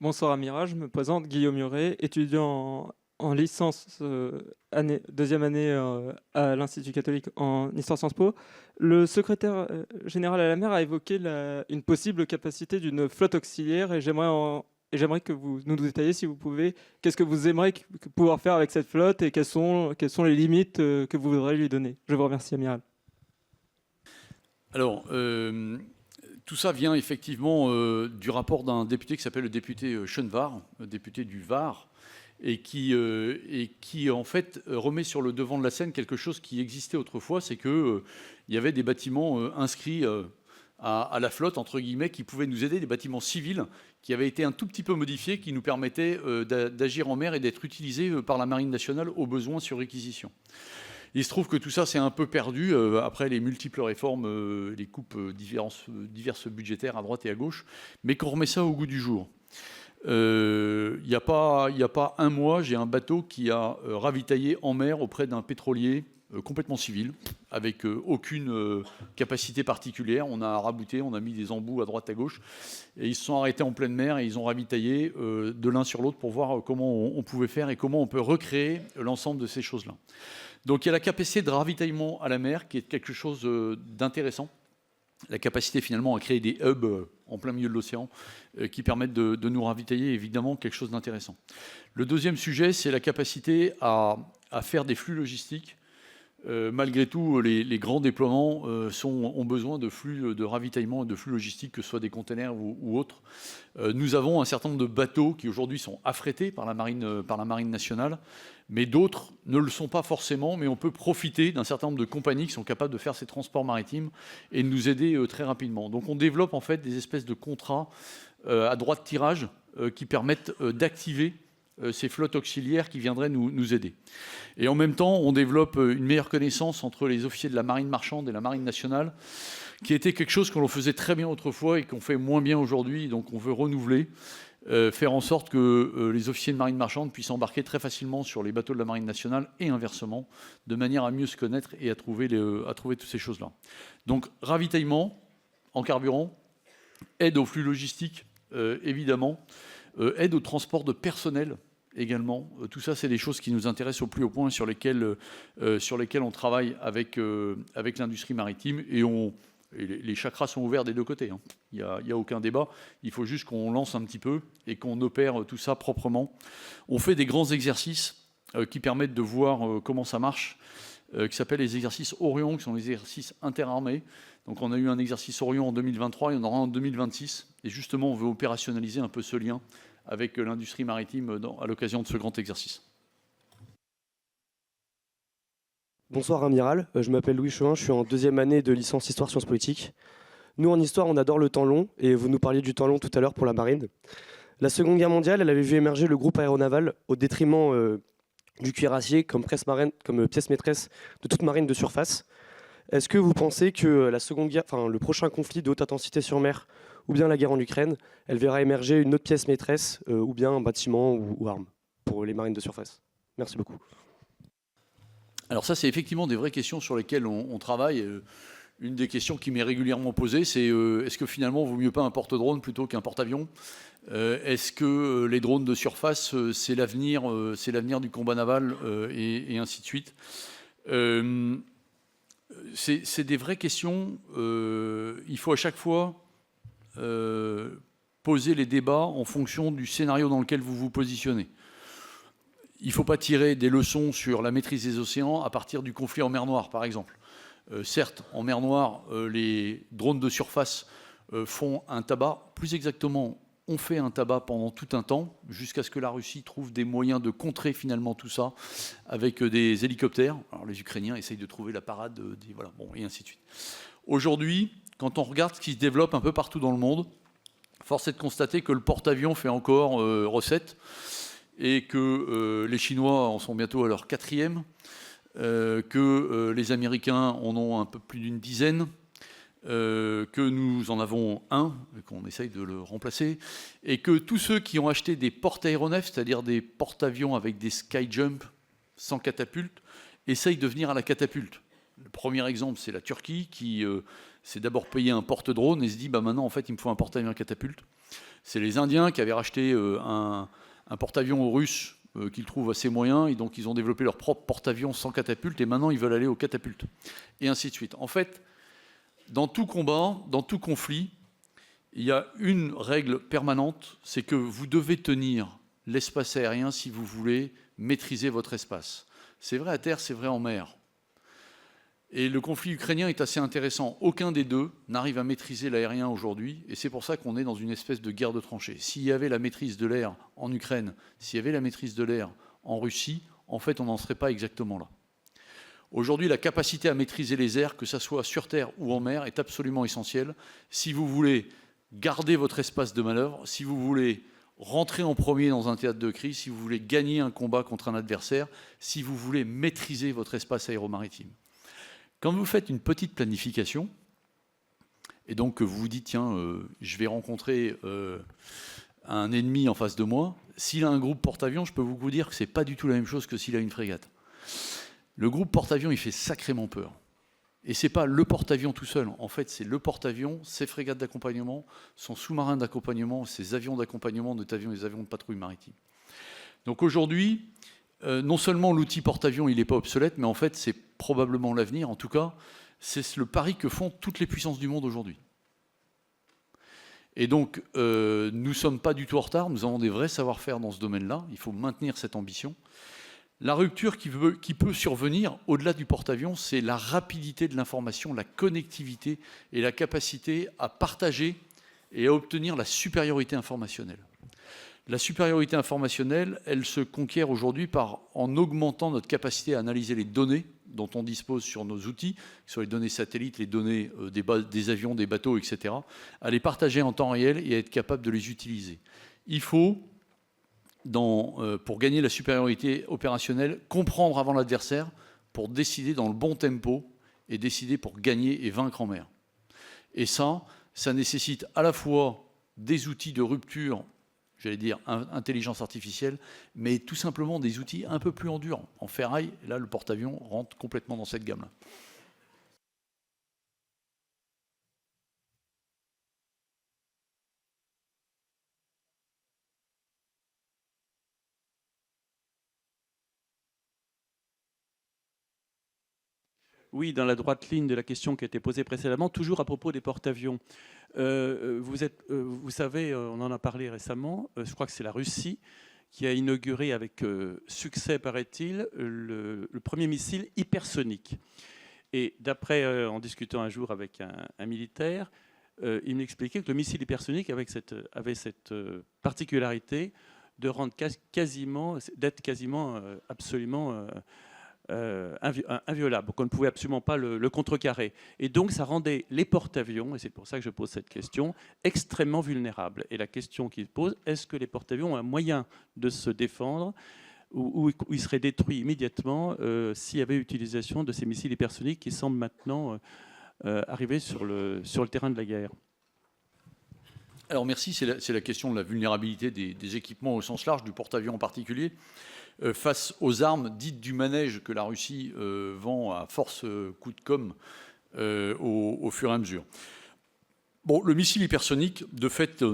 Bonsoir Amiral, je me présente Guillaume Muret, étudiant en licence deuxième année à l'Institut catholique en Histoire Sciences Po. Le secrétaire général à la mer a évoqué une possible capacité d'une flotte auxiliaire et j'aimerais que vous nous détailliez, si vous pouvez, qu'est-ce que vous aimeriez pouvoir faire avec cette flotte et quelles sont les limites que vous voudrez lui donner. Je vous remercie, Amiral. Alors, tout ça vient effectivement du rapport d'un député qui s'appelle le député Schoenvar, député du Var, et qui en fait remet sur le devant de la scène quelque chose qui existait autrefois, c'est qu'il y avait des bâtiments inscrits à la flotte, entre guillemets, qui pouvaient nous aider, des bâtiments civils qui avaient été un tout petit peu modifiés, qui nous permettaient d'agir en mer et d'être utilisés par la Marine nationale au besoin sur réquisition. Il se trouve que tout ça s'est un peu perdu après les multiples réformes, les coupes diverses budgétaires à droite et à gauche, mais qu'on remet ça au goût du jour. Il n'y a pas un mois, j'ai un bateau qui a ravitaillé en mer auprès d'un pétrolier complètement civil, avec aucune capacité particulière. On a rabouté, on a mis des embouts à droite à gauche, et ils se sont arrêtés en pleine mer et ils ont ravitaillé de l'un sur l'autre pour voir comment on pouvait faire et comment on peut recréer l'ensemble de ces choses-là. Donc il y a la capacité de ravitaillement à la mer qui est quelque chose d'intéressant. La capacité finalement à créer des hubs en plein milieu de l'océan qui permettent de nous ravitailler, évidemment quelque chose d'intéressant. Le deuxième sujet, c'est la capacité à faire des flux logistiques. Malgré tout, les grands déploiements ont besoin de flux de ravitaillement et de flux logistiques, que ce soit des containers ou autres. Nous avons un certain nombre de bateaux qui aujourd'hui sont affrétés par la marine nationale, mais d'autres ne le sont pas forcément, mais on peut profiter d'un certain nombre de compagnies qui sont capables de faire ces transports maritimes et de nous aider très rapidement. Donc on développe en fait des espèces de contrats à droit de tirage qui permettent d'activer ces flottes auxiliaires qui viendraient nous aider. Et en même temps, on développe une meilleure connaissance entre les officiers de la marine marchande et la marine nationale, qui était quelque chose que l'on faisait très bien autrefois et qu'on fait moins bien aujourd'hui. Donc on veut renouveler, faire en sorte que les officiers de marine marchande puissent embarquer très facilement sur les bateaux de la marine nationale et inversement, de manière à mieux se connaître et à trouver toutes ces choses-là. Donc ravitaillement en carburant, aide aux flux logistiques, évidemment, aide au transport de personnel également. Tout ça, c'est des choses qui nous intéressent au plus haut point, sur lesquelles on travaille avec l'industrie maritime, et les chakras sont ouverts des deux côtés. Hein. Il n'y a aucun débat. Il faut juste qu'on lance un petit peu et qu'on opère tout ça proprement. On fait des grands exercices qui permettent de voir comment ça marche, qui s'appellent les exercices Orion, qui sont les exercices interarmés. Donc on a eu un exercice Orion en 2023, il y en aura en 2026. Et justement, on veut opérationnaliser un peu ce lien avec l'industrie maritime à l'occasion de ce grand exercice. Bonsoir Amiral, je m'appelle Louis Chevin, je suis en deuxième année de licence Histoire Sciences Politiques. Nous en Histoire, on adore le temps long, et vous nous parliez du temps long tout à l'heure pour la marine. La Seconde Guerre mondiale, elle avait vu émerger le groupe aéronaval au détriment du cuirassier comme pièce maîtresse de toute marine de surface. Est-ce que vous pensez que le prochain conflit de haute intensité sur mer, ou bien la guerre en Ukraine, elle verra émerger une autre pièce maîtresse, ou bien un bâtiment ou arme pour les marines de surface? Merci beaucoup. Alors ça, c'est effectivement des vraies questions sur lesquelles on travaille. une des questions qui m'est régulièrement posée, c'est est-ce que finalement, il vaut mieux pas un porte-drone plutôt qu'un porte-avions? Est-ce que les drones de surface, c'est l'avenir du combat naval, et ainsi de suite? C'est des vraies questions. Il faut à chaque fois poser les débats en fonction du scénario dans lequel vous vous positionnez. Il ne faut pas tirer des leçons sur la maîtrise des océans à partir du conflit en mer Noire, par exemple. Certes, en mer Noire, les drones de surface font un tabac. Plus exactement, on fait un tabac pendant tout un temps, jusqu'à ce que la Russie trouve des moyens de contrer finalement tout ça avec des hélicoptères. Alors les Ukrainiens essayent de trouver la parade, voilà, bon, et ainsi de suite. Aujourd'hui, quand on regarde ce qui se développe un peu partout dans le monde, force est de constater que le porte-avions fait encore recette, et que les Chinois en sont bientôt à leur 4e, que les Américains en ont un peu plus d'une dizaine, que nous en avons un, et qu'on essaye de le remplacer, et que tous ceux qui ont acheté des porte-aéronefs, c'est-à-dire des porte-avions avec des skyjump sans catapulte, essayent de venir à la catapulte. Le premier exemple, c'est la Turquie, qui s'est d'abord payé un porte-drone et se dit, bah maintenant, en fait, il me faut un porte-avions catapulte. C'est les Indiens qui avaient racheté un porte-avions russe qu'ils trouvent assez moyen, et donc ils ont développé leur propre porte-avions sans catapulte, et maintenant ils veulent aller aux catapultes, et ainsi de suite. En fait, dans tout combat, dans tout conflit, il y a une règle permanente, c'est que vous devez tenir l'espace aérien si vous voulez maîtriser votre espace. C'est vrai à terre, c'est vrai en mer. Et le conflit ukrainien est assez intéressant. Aucun des deux n'arrive à maîtriser l'aérien aujourd'hui, et c'est pour ça qu'on est dans une espèce de guerre de tranchées. S'il y avait la maîtrise de l'air en Ukraine, s'il y avait la maîtrise de l'air en Russie, en fait, on n'en serait pas exactement là. Aujourd'hui, la capacité à maîtriser les airs, que ce soit sur terre ou en mer, est absolument essentielle. Si vous voulez garder votre espace de manœuvre, si vous voulez rentrer en premier dans un théâtre de crise, si vous voulez gagner un combat contre un adversaire, si vous voulez maîtriser votre espace aéromaritime. Quand vous faites une petite planification, et donc que vous vous dites, tiens, je vais rencontrer un ennemi en face de moi, s'il a un groupe porte-avions, je peux vous dire que ce n'est pas du tout la même chose que s'il a une frégate. Le groupe porte-avions, il fait sacrément peur. Et ce n'est pas le porte-avions tout seul. En fait, c'est le porte-avions, ses frégates d'accompagnement, son sous-marin d'accompagnement, ses avions d'accompagnement, notamment les avions de patrouille maritime. Donc aujourd'hui, non seulement l'outil porte-avions, il n'est pas obsolète, mais en fait, c'est probablement l'avenir. En tout cas, c'est le pari que font toutes les puissances du monde aujourd'hui. Et donc, nous ne sommes pas du tout en retard. Nous avons des vrais savoir-faire dans ce domaine-là. Il faut maintenir cette ambition. La rupture qui peut survenir au-delà du porte-avions, c'est la rapidité de l'information, la connectivité et la capacité à partager et à obtenir la supériorité informationnelle. La supériorité informationnelle, elle se conquiert aujourd'hui en augmentant notre capacité à analyser les données dont on dispose sur nos outils, sur les données satellites, les données des avions, des bateaux, etc., à les partager en temps réel et à être capable de les utiliser. Il faut, pour gagner la supériorité opérationnelle, comprendre avant l'adversaire pour décider dans le bon tempo et décider pour gagner et vaincre en mer. Et ça nécessite à la fois des outils de rupture, j'allais dire intelligence artificielle, mais tout simplement des outils un peu plus endurants. En ferraille, là, le porte-avions rentre complètement dans cette gamme-là. Oui, dans la droite ligne de la question qui a été posée précédemment, toujours à propos des porte-avions. Vous savez, on en a parlé récemment, je crois que c'est la Russie qui a inauguré avec succès, paraît-il, le premier missile hypersonique. Et d'après, en discutant un jour avec un militaire, il m'expliquait que le missile hypersonique avait cette particularité de rendre d'être quasiment absolument inviolable, qu'on ne pouvait absolument pas le contrecarrer. Et donc ça rendait les porte-avions, et c'est pour ça que je pose cette question, extrêmement vulnérables. Et la question qui se pose, est-ce que les porte-avions ont un moyen de se défendre ou ils seraient détruits immédiatement s'il y avait utilisation de ces missiles hypersoniques qui semblent maintenant arriver sur le terrain de la guerre? Alors merci, c'est la question de la vulnérabilité des équipements au sens large, du porte-avions en particulier, face aux armes dites du manège que la Russie vend à force coup de com' au fur et à mesure. Bon, le missile hypersonique, de fait,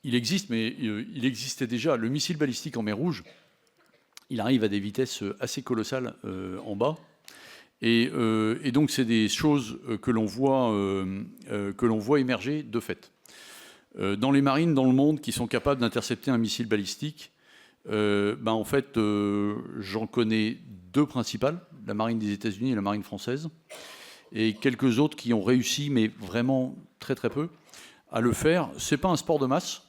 il existe, mais il existait déjà. Le missile balistique en mer Rouge, il arrive à des vitesses assez colossales en bas. Et donc, c'est des choses que l'on voit émerger de fait. Dans les marines dans le monde qui sont capables d'intercepter un missile balistique, en fait, j'en connais deux principales, la marine des États-Unis et la marine française, et quelques autres qui ont réussi, mais vraiment très très peu, à le faire. C'est pas un sport de masse,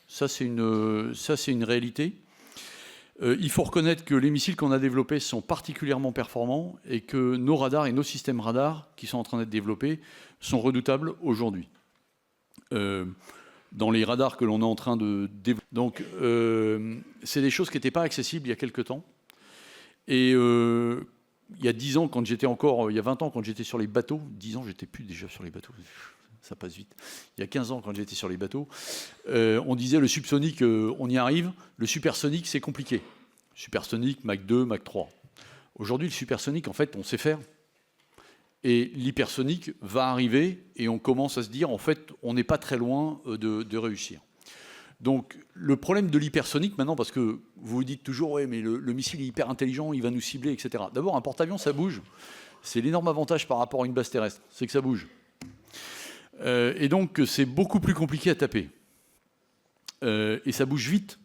ça c'est une réalité. Il faut reconnaître que les missiles qu'on a développés sont particulièrement performants et que nos radars et nos systèmes radars qui sont en train d'être développés sont redoutables aujourd'hui. Dans les radars que l'on est en train de développer. Donc, c'est des choses qui n'étaient pas accessibles il y a quelques temps. Et il y a 10 ans, quand j'étais encore... Il y a 20 ans, quand j'étais sur les bateaux, 10 ans, j'étais plus déjà sur les bateaux. Ça passe vite. Il y a 15 ans, quand j'étais sur les bateaux, on disait le subsonique, on y arrive. Le supersonique, c'est compliqué. Supersonique, Mach 2, Mach 3. Aujourd'hui, le supersonique, en fait, on sait faire. Et l'hypersonique va arriver et on commence à se dire, en fait, on n'est pas très loin de réussir. Donc, le problème de l'hypersonique, maintenant, parce que vous vous dites toujours, ouais, mais le missile est hyper intelligent, il va nous cibler, etc. D'abord, un porte-avions, ça bouge. C'est l'énorme avantage par rapport à une base terrestre, c'est que ça bouge. Et donc, c'est beaucoup plus compliqué à taper. Et ça bouge vite.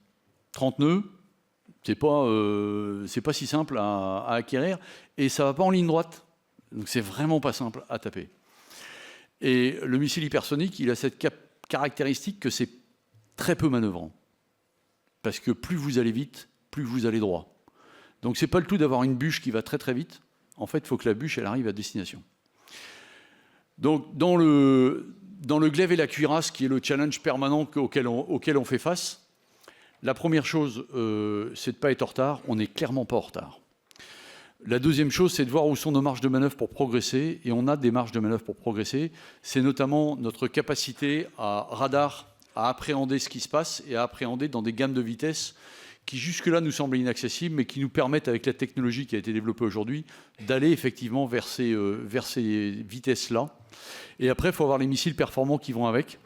30 nœuds, c'est pas si simple à acquérir. Et ça ne va pas en ligne droite. Donc, c'est vraiment pas simple à taper. Et le missile hypersonique, il a cette caractéristique que c'est très peu manœuvrant. Parce que plus vous allez vite, plus vous allez droit. Donc, c'est pas le tout d'avoir une bûche qui va très très vite. En fait, il faut que la bûche, elle arrive à destination. Donc, dans le glaive et la cuirasse, qui est le challenge permanent auquel on fait face, la première chose, c'est de ne pas être en retard. On n'est clairement pas en retard. La deuxième chose, c'est de voir où sont nos marges de manœuvre pour progresser. Et on a des marges de manœuvre pour progresser. C'est notamment notre capacité à radar, à appréhender ce qui se passe et à appréhender dans des gammes de vitesse qui jusque-là nous semblent inaccessibles, mais qui nous permettent, avec la technologie qui a été développée aujourd'hui, d'aller effectivement vers ces vitesses-là. Et après, il faut avoir les missiles performants qui vont avec.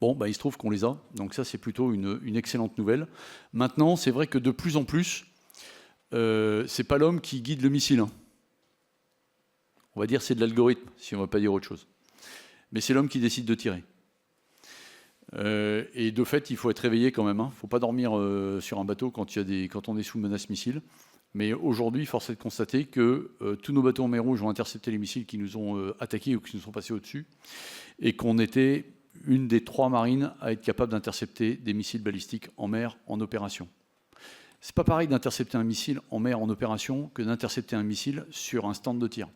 Bon, il se trouve qu'on les a. Donc ça, c'est plutôt une excellente nouvelle. Maintenant, c'est vrai que de plus en plus, c'est pas l'homme qui guide le missile. On va dire c'est de l'algorithme, si on ne va pas dire autre chose. Mais c'est l'homme qui décide de tirer. Et de fait, il faut être réveillé quand même. Il ne faut pas dormir sur un bateau quand on est sous menace missile. Mais aujourd'hui, force est de constater que tous nos bateaux en mer Rouge ont intercepté les missiles qui nous ont attaqués ou qui nous sont passés au-dessus, et qu'on était une des 3 marines à être capable d'intercepter des missiles balistiques en mer en opération. C'est pas pareil d'intercepter un missile en mer en opération que d'intercepter un missile sur un stand de tir.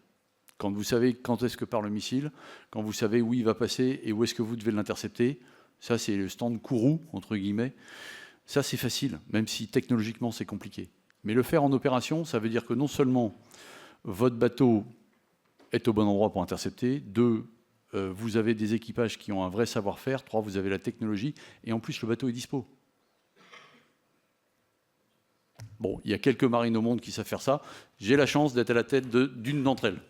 Quand vous savez quand est-ce que part le missile, quand vous savez où il va passer et où est-ce que vous devez l'intercepter, ça c'est le stand Kourou, entre guillemets, ça c'est facile, même si technologiquement c'est compliqué. Mais le faire en opération, ça veut dire que non seulement votre bateau est au bon endroit pour intercepter, 2, vous avez des équipages qui ont un vrai savoir-faire, 3, vous avez la technologie, et en plus le bateau est dispo. Bon, il y a quelques marines au monde qui savent faire ça. J'ai la chance d'être à la tête d'une d'entre elles.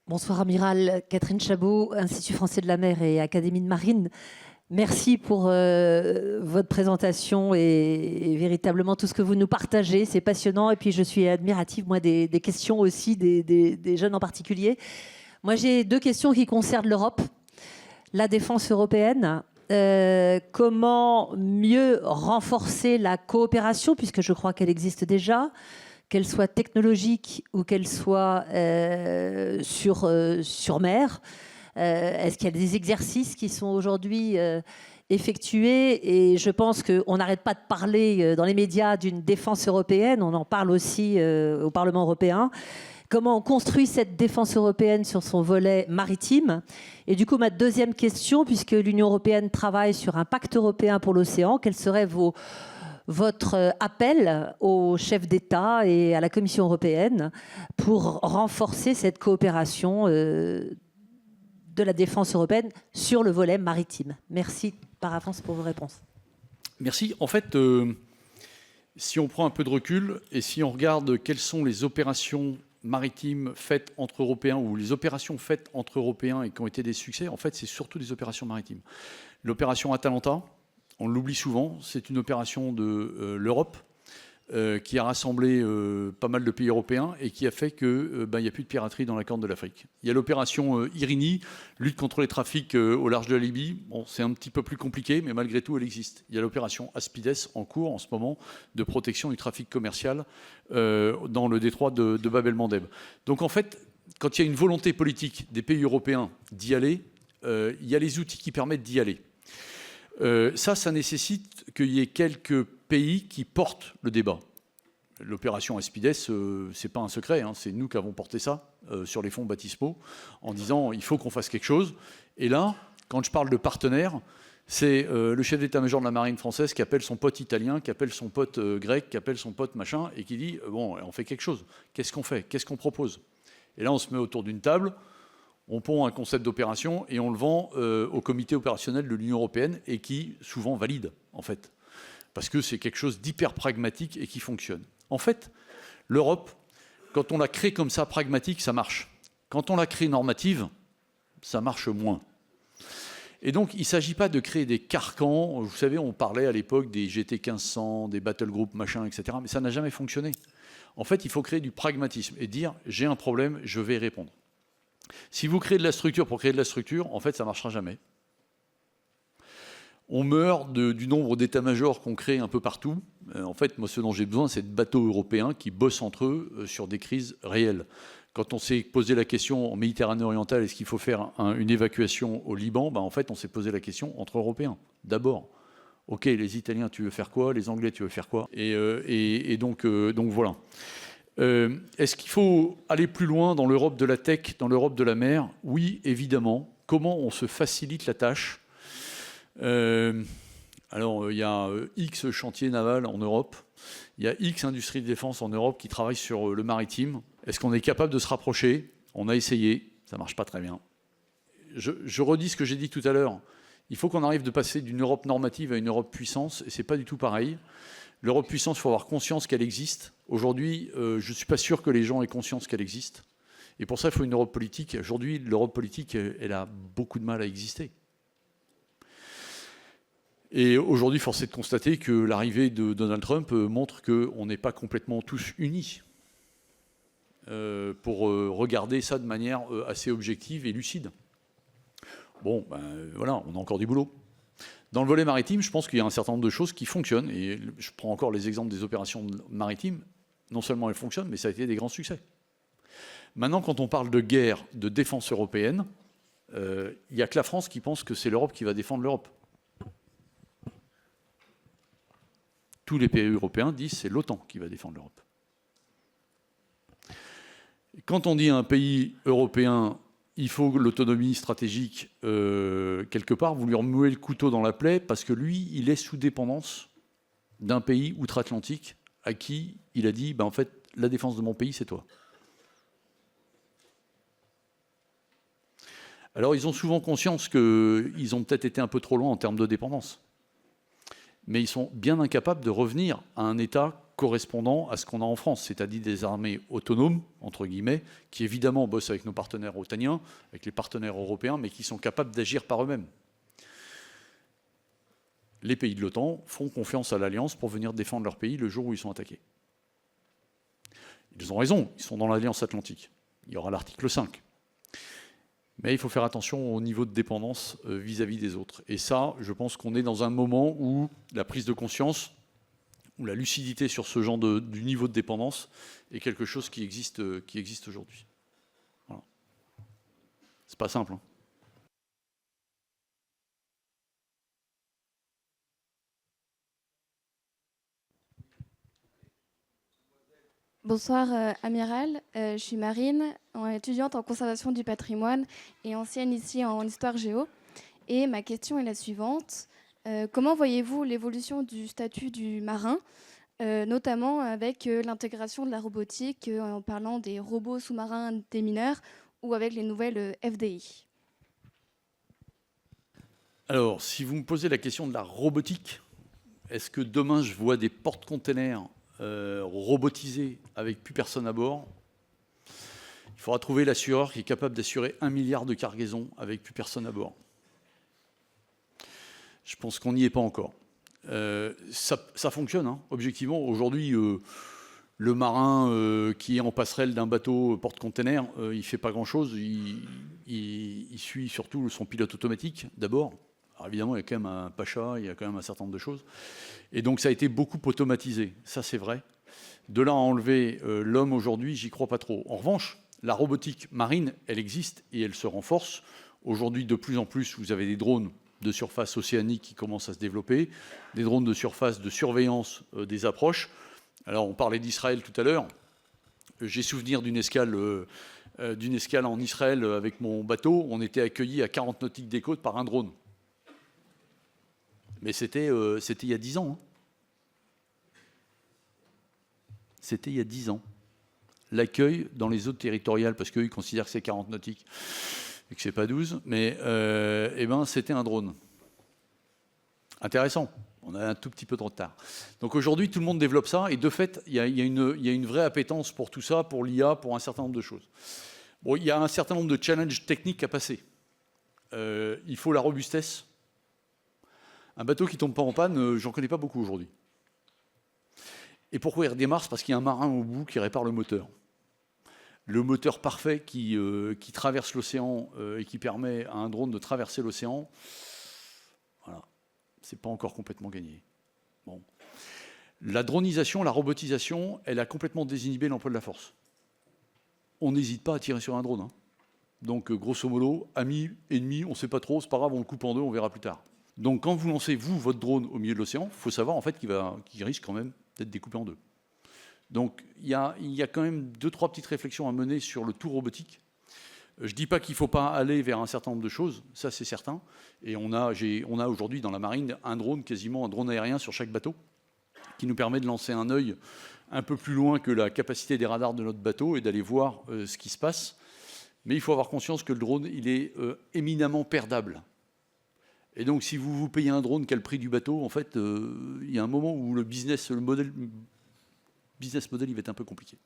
Bonsoir Amiral, Catherine Chabot, Institut français de la mer et Académie de marine. Merci pour votre présentation et véritablement tout ce que vous nous partagez. C'est passionnant et puis je suis admirative, moi, des questions aussi des jeunes en particulier. Moi, j'ai 2 questions qui concernent l'Europe, la défense européenne. Comment mieux renforcer la coopération, puisque je crois qu'elle existe déjà, qu'elle soit technologique ou qu'elle soit sur mer. Est-ce qu'il y a des exercices qui sont aujourd'hui effectués? Et je pense qu'on n'arrête pas de parler dans les médias d'une défense européenne, on en parle aussi au Parlement européen. Comment on construit cette défense européenne sur son volet maritime? Et du coup, ma deuxième question, puisque l'Union européenne travaille sur un pacte européen pour l'océan, quel serait votre appel aux chefs d'État et à la Commission européenne pour renforcer cette coopération de la défense européenne sur le volet maritime? Merci par avance pour vos réponses. Merci. En fait, si on prend un peu de recul et si on regarde quelles sont les opérations maritimes faites entre Européens ou les opérations faites entre Européens et qui ont été des succès, en fait, c'est surtout des opérations maritimes. L'opération Atalanta, on l'oublie souvent, c'est une opération de l'Europe qui a rassemblé pas mal de pays européens et qui a fait qu'il n'y a plus de piraterie dans la Corne de l'Afrique. Il y a l'opération Irini, lutte contre les trafics au large de la Libye. Bon, c'est un petit peu plus compliqué, mais malgré tout, elle existe. Il y a l'opération Aspides en cours en ce moment de protection du trafic commercial dans le détroit de Bab el-Mandeb. Donc en fait, quand il y a une volonté politique des pays européens d'y aller, il y a les outils qui permettent d'y aller. Ça nécessite qu'il y ait quelques pays qui portent le débat. L'opération Aspides, c'est pas un secret, hein, c'est nous qui avons porté ça sur les fonds baptismaux en disant il faut qu'on fasse quelque chose. Et là, quand je parle de partenaires, c'est le chef d'état-major de la marine française qui appelle son pote italien, qui appelle son pote grec, qui appelle son pote machin, et qui dit bon, on fait quelque chose. Qu'est-ce qu'on fait? Qu'est-ce qu'on propose? Et là, on se met autour d'une table. On pond un concept d'opération et on le vend au comité opérationnel de l'Union européenne et qui souvent valide, en fait. Parce que c'est quelque chose d'hyper pragmatique et qui fonctionne. En fait, l'Europe, quand on la crée comme ça, pragmatique, ça marche. Quand on la crée normative, ça marche moins. Et donc, il ne s'agit pas de créer des carcans. Vous savez, on parlait à l'époque des GT 1500, des battle groups, machin, etc. Mais ça n'a jamais fonctionné. En fait, il faut créer du pragmatisme et dire j'ai un problème, je vais y répondre. Si vous créez de la structure pour créer de la structure, en fait, ça ne marchera jamais. On meurt du nombre d'états-majors qu'on crée un peu partout. En fait, moi, ce dont j'ai besoin, c'est de bateaux européens qui bossent entre eux sur des crises réelles. Quand on s'est posé la question en Méditerranée orientale, est-ce qu'il faut faire une évacuation au Liban, en fait, on s'est posé la question entre Européens, d'abord. OK, les Italiens, tu veux faire quoi? Les Anglais, tu veux faire quoi? Et donc voilà. Est-ce qu'il faut aller plus loin dans l'Europe de la tech, dans l'Europe de la mer? Oui, évidemment. Comment on se facilite la tâche? Alors, il y a X chantiers navals en Europe. Il y a X industries de défense en Europe qui travaillent sur le maritime. Est-ce qu'on est capable de se rapprocher? On a essayé. Ça ne marche pas très bien. Je redis ce que j'ai dit tout à l'heure. Il faut qu'on arrive de passer d'une Europe normative à une Europe puissance. Et ce n'est pas du tout pareil. L'Europe puissance, il faut avoir conscience qu'elle existe. Aujourd'hui, je ne suis pas sûr que les gens aient conscience qu'elle existe. Et pour ça, il faut une Europe politique. Aujourd'hui, l'Europe politique, elle a beaucoup de mal à exister. Et aujourd'hui, force est de constater que l'arrivée de Donald Trump montre qu'on n'est pas complètement tous unis pour regarder ça de manière assez objective et lucide. Bon, voilà, on a encore du boulot. Dans le volet maritime, je pense qu'il y a un certain nombre de choses qui fonctionnent. Et je prends encore les exemples des opérations maritimes. Non seulement elles fonctionnent, mais ça a été des grands succès. Maintenant, quand on parle de guerre, de défense européenne, il n'y a que la France qui pense que c'est l'Europe qui va défendre l'Europe. Tous les pays européens disent que c'est l'OTAN qui va défendre l'Europe. Quand on dit à un pays européen il faut l'autonomie stratégique quelque part, vous lui remuez le couteau dans la plaie parce que lui, il est sous dépendance d'un pays outre-Atlantique à qui il a dit en fait, la défense de mon pays, c'est toi. Alors, ils ont souvent conscience qu'ils ont peut-être été un peu trop loin en termes de dépendance. Mais ils sont bien incapables de revenir à un État correspondant à ce qu'on a en France, c'est-à-dire des armées autonomes, entre guillemets, qui évidemment bossent avec nos partenaires otaniens, avec les partenaires européens, mais qui sont capables d'agir par eux-mêmes. Les pays de l'OTAN font confiance à l'Alliance pour venir défendre leur pays le jour où ils sont attaqués. Ils ont raison, ils sont dans l'Alliance Atlantique. Il y aura l'article 5. Mais il faut faire attention au niveau de dépendance vis-à-vis des autres. Et ça, je pense qu'on est dans un moment où la prise de conscience, où la lucidité sur ce genre du niveau de dépendance est quelque chose qui existe aujourd'hui. Voilà. C'est pas simple. Hein. Bonsoir Amiral, je suis Marine, étudiante en conservation du patrimoine et ancienne ici en histoire géo. Et ma question est la suivante. Comment voyez-vous l'évolution du statut du marin, notamment avec l'intégration de la robotique en parlant des robots sous-marins démineurs ou avec les nouvelles FDI? Alors, si vous me posez la question de la robotique, est-ce que demain je vois des porte-containers robotisés avec plus personne à bord? faudra trouver l'assureur qui est capable d'assurer 1 milliard de cargaisons avec plus personne à bord. Je pense qu'on n'y est pas encore. Ça fonctionne, hein. Objectivement. Aujourd'hui, le marin qui est en passerelle d'un bateau porte-container, il ne fait pas grand-chose. Il suit surtout son pilote automatique, d'abord. Alors évidemment, il y a quand même un pacha, il y a quand même un certain nombre de choses. Et donc, ça a été beaucoup automatisé. Ça, c'est vrai. De là à enlever l'homme aujourd'hui, j'y crois pas trop. En revanche, la robotique marine, elle existe et elle se renforce. Aujourd'hui, de plus en plus, vous avez des drones de surface océanique qui commencent à se développer, des drones de surface de surveillance des approches. Alors, on parlait d'Israël tout à l'heure. J'ai souvenir d'une escale en Israël avec mon bateau. On était accueillis à 40 nautiques des côtes par un drone. Mais c'était il y a 10 ans. Hein. C'était il y a 10 ans. L'accueil dans les eaux territoriales, parce qu'eux, ils considèrent que c'est 40 nautiques et que c'est pas 12, mais c'était un drone. Intéressant. On a un tout petit peu de retard. Donc aujourd'hui, tout le monde développe ça, et de fait, il y a une vraie appétence pour tout ça, pour l'IA, pour un certain nombre de choses. Bon, il y a un certain nombre de challenges techniques à passer. Il faut la robustesse. Un bateau qui tombe pas en panne, j'en connais pas beaucoup aujourd'hui. Et pourquoi il redémarre? Parce qu'il y a un marin au bout qui répare le moteur. Le moteur parfait qui traverse l'océan et qui permet à un drone de traverser l'océan, voilà, c'est pas encore complètement gagné. Bon. La dronisation, la robotisation, elle a complètement désinhibé l'emploi de la force. On n'hésite pas à tirer sur un drone. Hein. Donc, grosso modo, amis, ennemis, on ne sait pas trop, c'est pas grave, on le coupe en deux, on verra plus tard. Donc, quand vous lancez, vous, votre drone au milieu de l'océan, il faut savoir en fait qu'il risque quand même d'être découpé en deux. Donc, il y a quand même 2-3 petites réflexions à mener sur le tout robotique. Je ne dis pas qu'il ne faut pas aller vers un certain nombre de choses, ça c'est certain. Et on a aujourd'hui dans la marine un drone, quasiment un drone aérien sur chaque bateau, qui nous permet de lancer un œil un peu plus loin que la capacité des radars de notre bateau et d'aller voir ce qui se passe. Mais il faut avoir conscience que le drone, il est éminemment perdable. Et donc, si vous payez un drone qui a le prix du bateau, en fait, il y a un moment où le business model, il va être un peu compliqué.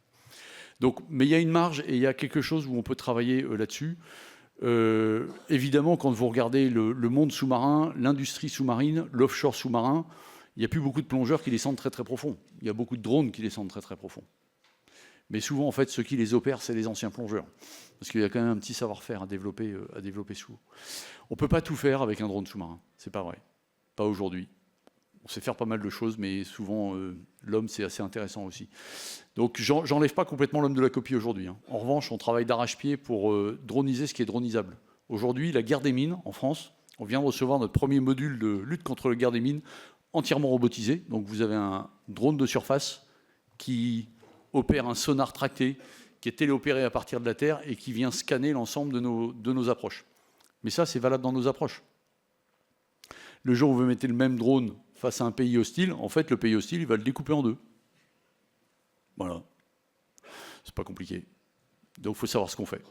Donc, mais il y a une marge et il y a quelque chose où on peut travailler là-dessus. Évidemment, quand vous regardez le monde sous-marin, l'industrie sous-marine, l'offshore sous-marin, il n'y a plus beaucoup de plongeurs qui descendent très très profond. Il y a beaucoup de drones qui descendent très très profond. Mais souvent, en fait, ceux qui les opèrent, c'est les anciens plongeurs. Parce qu'il y a quand même un petit savoir-faire à développer sous eau. On ne peut pas tout faire avec un drone sous-marin. C'est pas vrai. Pas aujourd'hui. On sait faire pas mal de choses, mais souvent, l'homme, c'est assez intéressant aussi. Donc, j'enlève pas complètement l'homme de la copie aujourd'hui. Hein. En revanche, on travaille d'arrache-pied pour droniser ce qui est dronisable. Aujourd'hui, la guerre des mines, en France, on vient de recevoir notre premier module de lutte contre la guerre des mines entièrement robotisé. Donc, vous avez un drone de surface qui opère un sonar tracté, qui est téléopéré à partir de la Terre et qui vient scanner l'ensemble de nos approches. Mais ça, c'est valable dans nos approches. Le jour où vous mettez le même drone face à un pays hostile, en fait, le pays hostile, il va le découper en deux. Voilà. C'est pas compliqué. Donc, il faut savoir ce qu'on fait.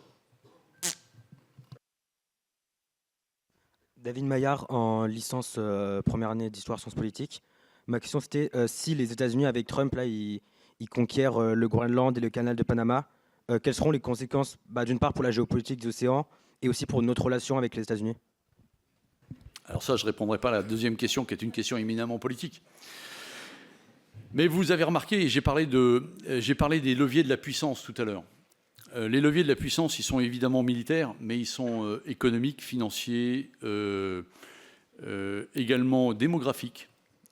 David Maillard, en licence première année d'histoire sciences politiques. Ma question, c'était si les États-Unis, avec Trump, là, ils conquièrent le Groenland et le canal de Panama, quelles seront les conséquences, d'une part pour la géopolitique des océans et aussi pour notre relation avec les États-Unis? Alors ça, je ne répondrai pas à la deuxième question, qui est une question éminemment politique. Mais vous avez remarqué, j'ai parlé des leviers de la puissance tout à l'heure. Les leviers de la puissance, ils sont évidemment militaires, mais ils sont économiques, financiers, également démographiques.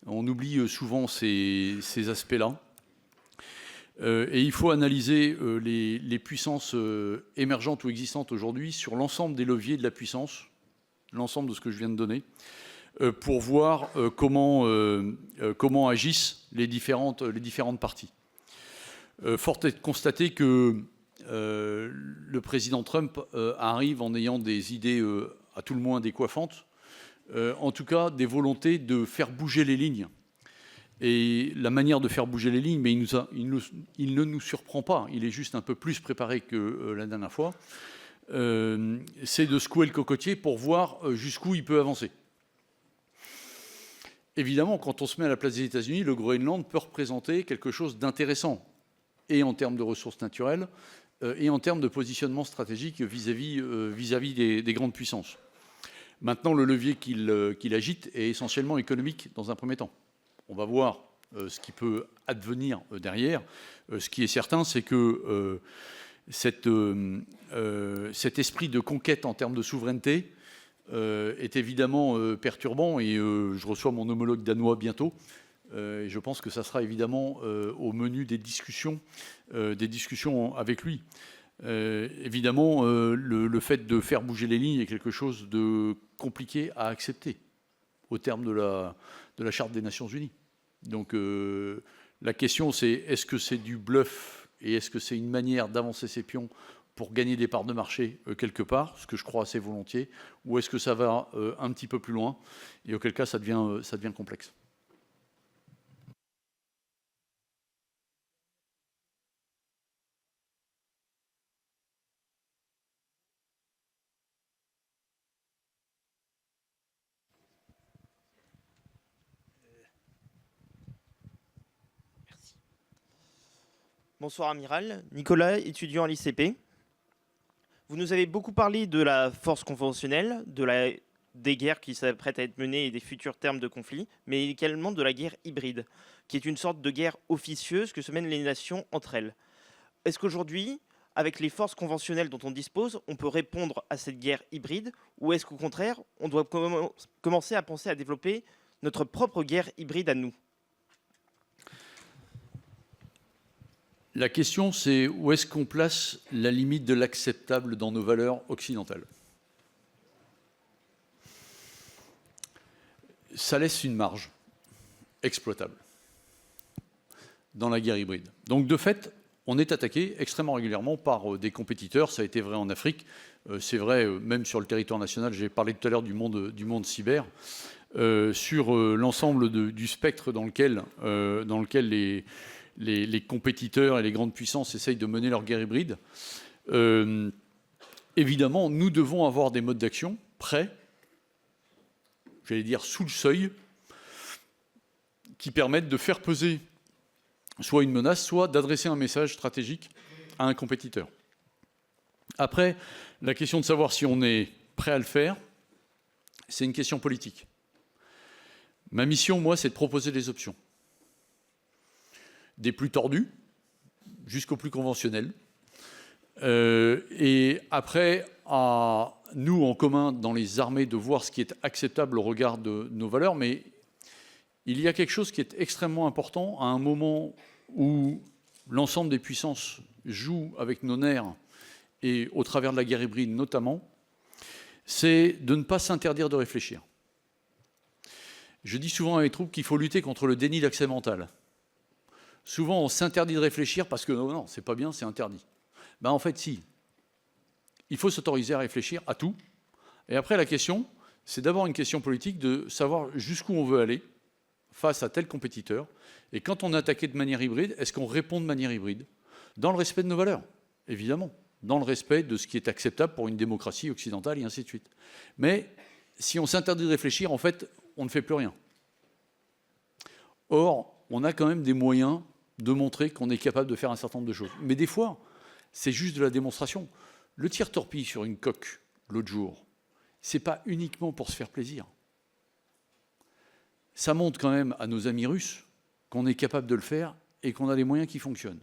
On oublie souvent ces aspects-là. Et il faut analyser les puissances émergentes ou existantes aujourd'hui sur l'ensemble des leviers de la puissance, l'ensemble de ce que je viens de donner, pour voir comment agissent les différentes parties. Fort est de constater que le président Trump arrive en ayant des idées à tout le moins décoiffantes, en tout cas des volontés de faire bouger les lignes. Et la manière de faire bouger les lignes, mais il ne nous surprend pas, il est juste un peu plus préparé que la dernière fois, c'est de secouer le cocotier pour voir jusqu'où il peut avancer. Évidemment, quand on se met à la place des États-Unis, le Groenland peut représenter quelque chose d'intéressant, et en termes de ressources naturelles, et en termes de positionnement stratégique vis-à-vis des grandes puissances. Maintenant, le levier qu'il agite est essentiellement économique dans un premier temps. On va voir ce qui peut advenir derrière. Ce qui est certain, c'est que cet esprit de conquête en termes de souveraineté est évidemment perturbant, et je reçois mon homologue danois bientôt. Et je pense que ça sera évidemment au menu des discussions avec lui. Évidemment, le fait de faire bouger les lignes est quelque chose de compliqué à accepter au terme de la Charte des Nations Unies. Donc la question, c'est est-ce que c'est du bluff et est-ce que c'est une manière d'avancer ses pions pour gagner des parts de marché quelque part, ce que je crois assez volontiers, ou est-ce que ça va un petit peu plus loin, et auquel cas ça devient complexe. Bonsoir Amiral, Nicolas, étudiant à l'ICP. Vous nous avez beaucoup parlé de la force conventionnelle, des guerres qui s'apprêtent à être menées et des futurs termes de conflit, mais également de la guerre hybride, qui est une sorte de guerre officieuse que se mènent les nations entre elles. Est-ce qu'aujourd'hui, avec les forces conventionnelles dont on dispose, on peut répondre à cette guerre hybride, ou est-ce qu'au contraire, on doit commencer à penser à développer notre propre guerre hybride à nous ? La question, c'est où est-ce qu'on place la limite de l'acceptable dans nos valeurs occidentales? Ça laisse une marge exploitable dans la guerre hybride. Donc de fait, on est attaqué extrêmement régulièrement par des compétiteurs. Ça a été vrai en Afrique, c'est vrai même sur le territoire national. J'ai parlé tout à l'heure du monde cyber. Sur l'ensemble du spectre dans lequel les compétiteurs et les grandes puissances essayent de mener leur guerre hybride. Évidemment, nous devons avoir des modes d'action prêts, j'allais dire sous le seuil, qui permettent de faire peser soit une menace, soit d'adresser un message stratégique à un compétiteur. Après, la question de savoir si on est prêt à le faire, c'est une question politique. Ma mission, moi, c'est de proposer des options. Des plus tordus jusqu'aux plus conventionnels. Et après, à nous, en commun, dans les armées, de voir ce qui est acceptable au regard de nos valeurs. Mais il y a quelque chose qui est extrêmement important à un moment où l'ensemble des puissances jouent avec nos nerfs, et au travers de la guerre hybride notamment, c'est de ne pas s'interdire de réfléchir. Je dis souvent à mes troupes qu'il faut lutter contre le déni d'accès mental. Souvent, on s'interdit de réfléchir parce que non, c'est pas bien, c'est interdit. Ben, en fait, si. Il faut s'autoriser à réfléchir à tout. Et après, la question, c'est d'abord une question politique de savoir jusqu'où on veut aller face à tel compétiteur. Et quand on est attaqué de manière hybride, est-ce qu'on répond de manière hybride? Dans le respect de nos valeurs, évidemment. Dans le respect de ce qui est acceptable pour une démocratie occidentale, et ainsi de suite. Mais si on s'interdit de réfléchir, en fait, on ne fait plus rien. Or, on a quand même des moyens de montrer qu'on est capable de faire un certain nombre de choses. Mais des fois, c'est juste de la démonstration. Le tir torpille sur une coque l'autre jour, c'est pas uniquement pour se faire plaisir. Ça montre quand même à nos amis russes qu'on est capable de le faire et qu'on a les moyens qui fonctionnent.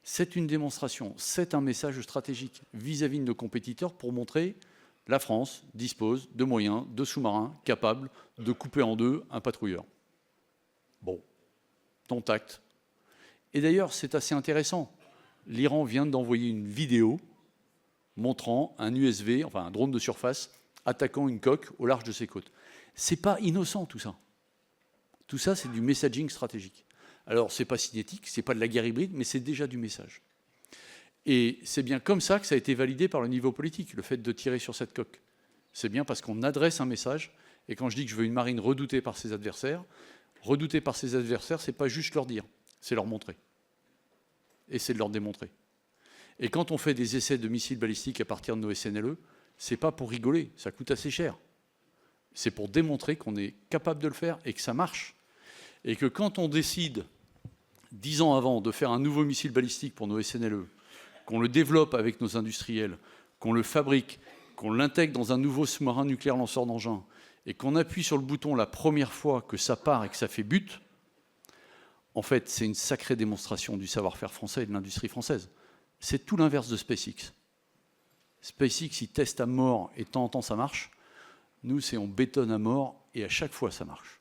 C'est une démonstration, c'est un message stratégique vis-à-vis de nos compétiteurs pour montrer que la France dispose de moyens, de sous-marins capables de couper en deux un patrouilleur. Bon, dont acte. Et d'ailleurs, c'est assez intéressant. L'Iran vient d'envoyer une vidéo montrant un USV, enfin un drone de surface, attaquant une coque au large de ses côtes. C'est pas innocent tout ça. Tout ça, c'est du messaging stratégique. Alors, c'est pas cinétique, c'est pas de la guerre hybride, mais c'est déjà du message. Et c'est bien comme ça que ça a été validé par le niveau politique, le fait de tirer sur cette coque. C'est bien parce qu'on adresse un message, et quand je dis que je veux une marine redoutée par ses adversaires, c'est pas juste leur dire, c'est leur montrer. Et c'est de leur démontrer. Et quand on fait des essais de missiles balistiques à partir de nos SNLE, c'est pas pour rigoler, ça coûte assez cher. C'est pour démontrer qu'on est capable de le faire et que ça marche. Et que quand on décide, 10 ans avant, de faire un nouveau missile balistique pour nos SNLE, qu'on le développe avec nos industriels, qu'on le fabrique, qu'on l'intègre dans un nouveau sous-marin nucléaire lanceur d'engins, et qu'on appuie sur le bouton la première fois que ça part et que ça fait but, en fait, c'est une sacrée démonstration du savoir-faire français et de l'industrie française. C'est tout l'inverse de SpaceX. SpaceX, il teste à mort et de temps en temps ça marche. Nous, c'est on bétonne à mort et à chaque fois ça marche.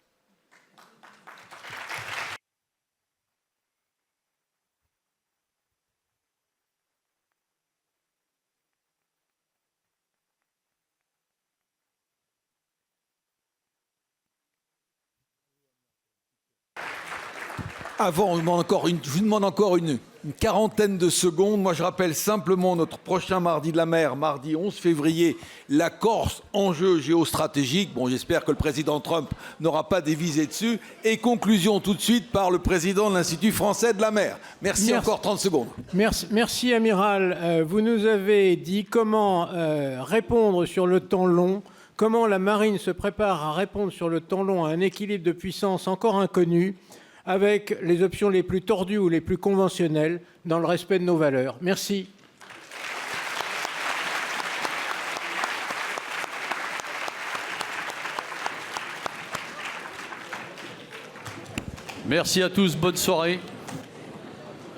Avant, je vous demande encore une quarantaine de secondes. Moi, je rappelle simplement notre prochain mardi de la mer, mardi 11 février, la Corse, enjeu géostratégique. Bon, j'espère que le président Trump n'aura pas dévisé dessus. Et conclusion tout de suite par le président de l'Institut français de la mer. Merci. Encore 30 secondes. Merci Amiral. Vous nous avez dit comment répondre sur le temps long, comment la marine se prépare à répondre sur le temps long à un équilibre de puissance encore inconnu, avec les options les plus tordues ou les plus conventionnelles, dans le respect de nos valeurs. Merci. Merci à tous, bonne soirée.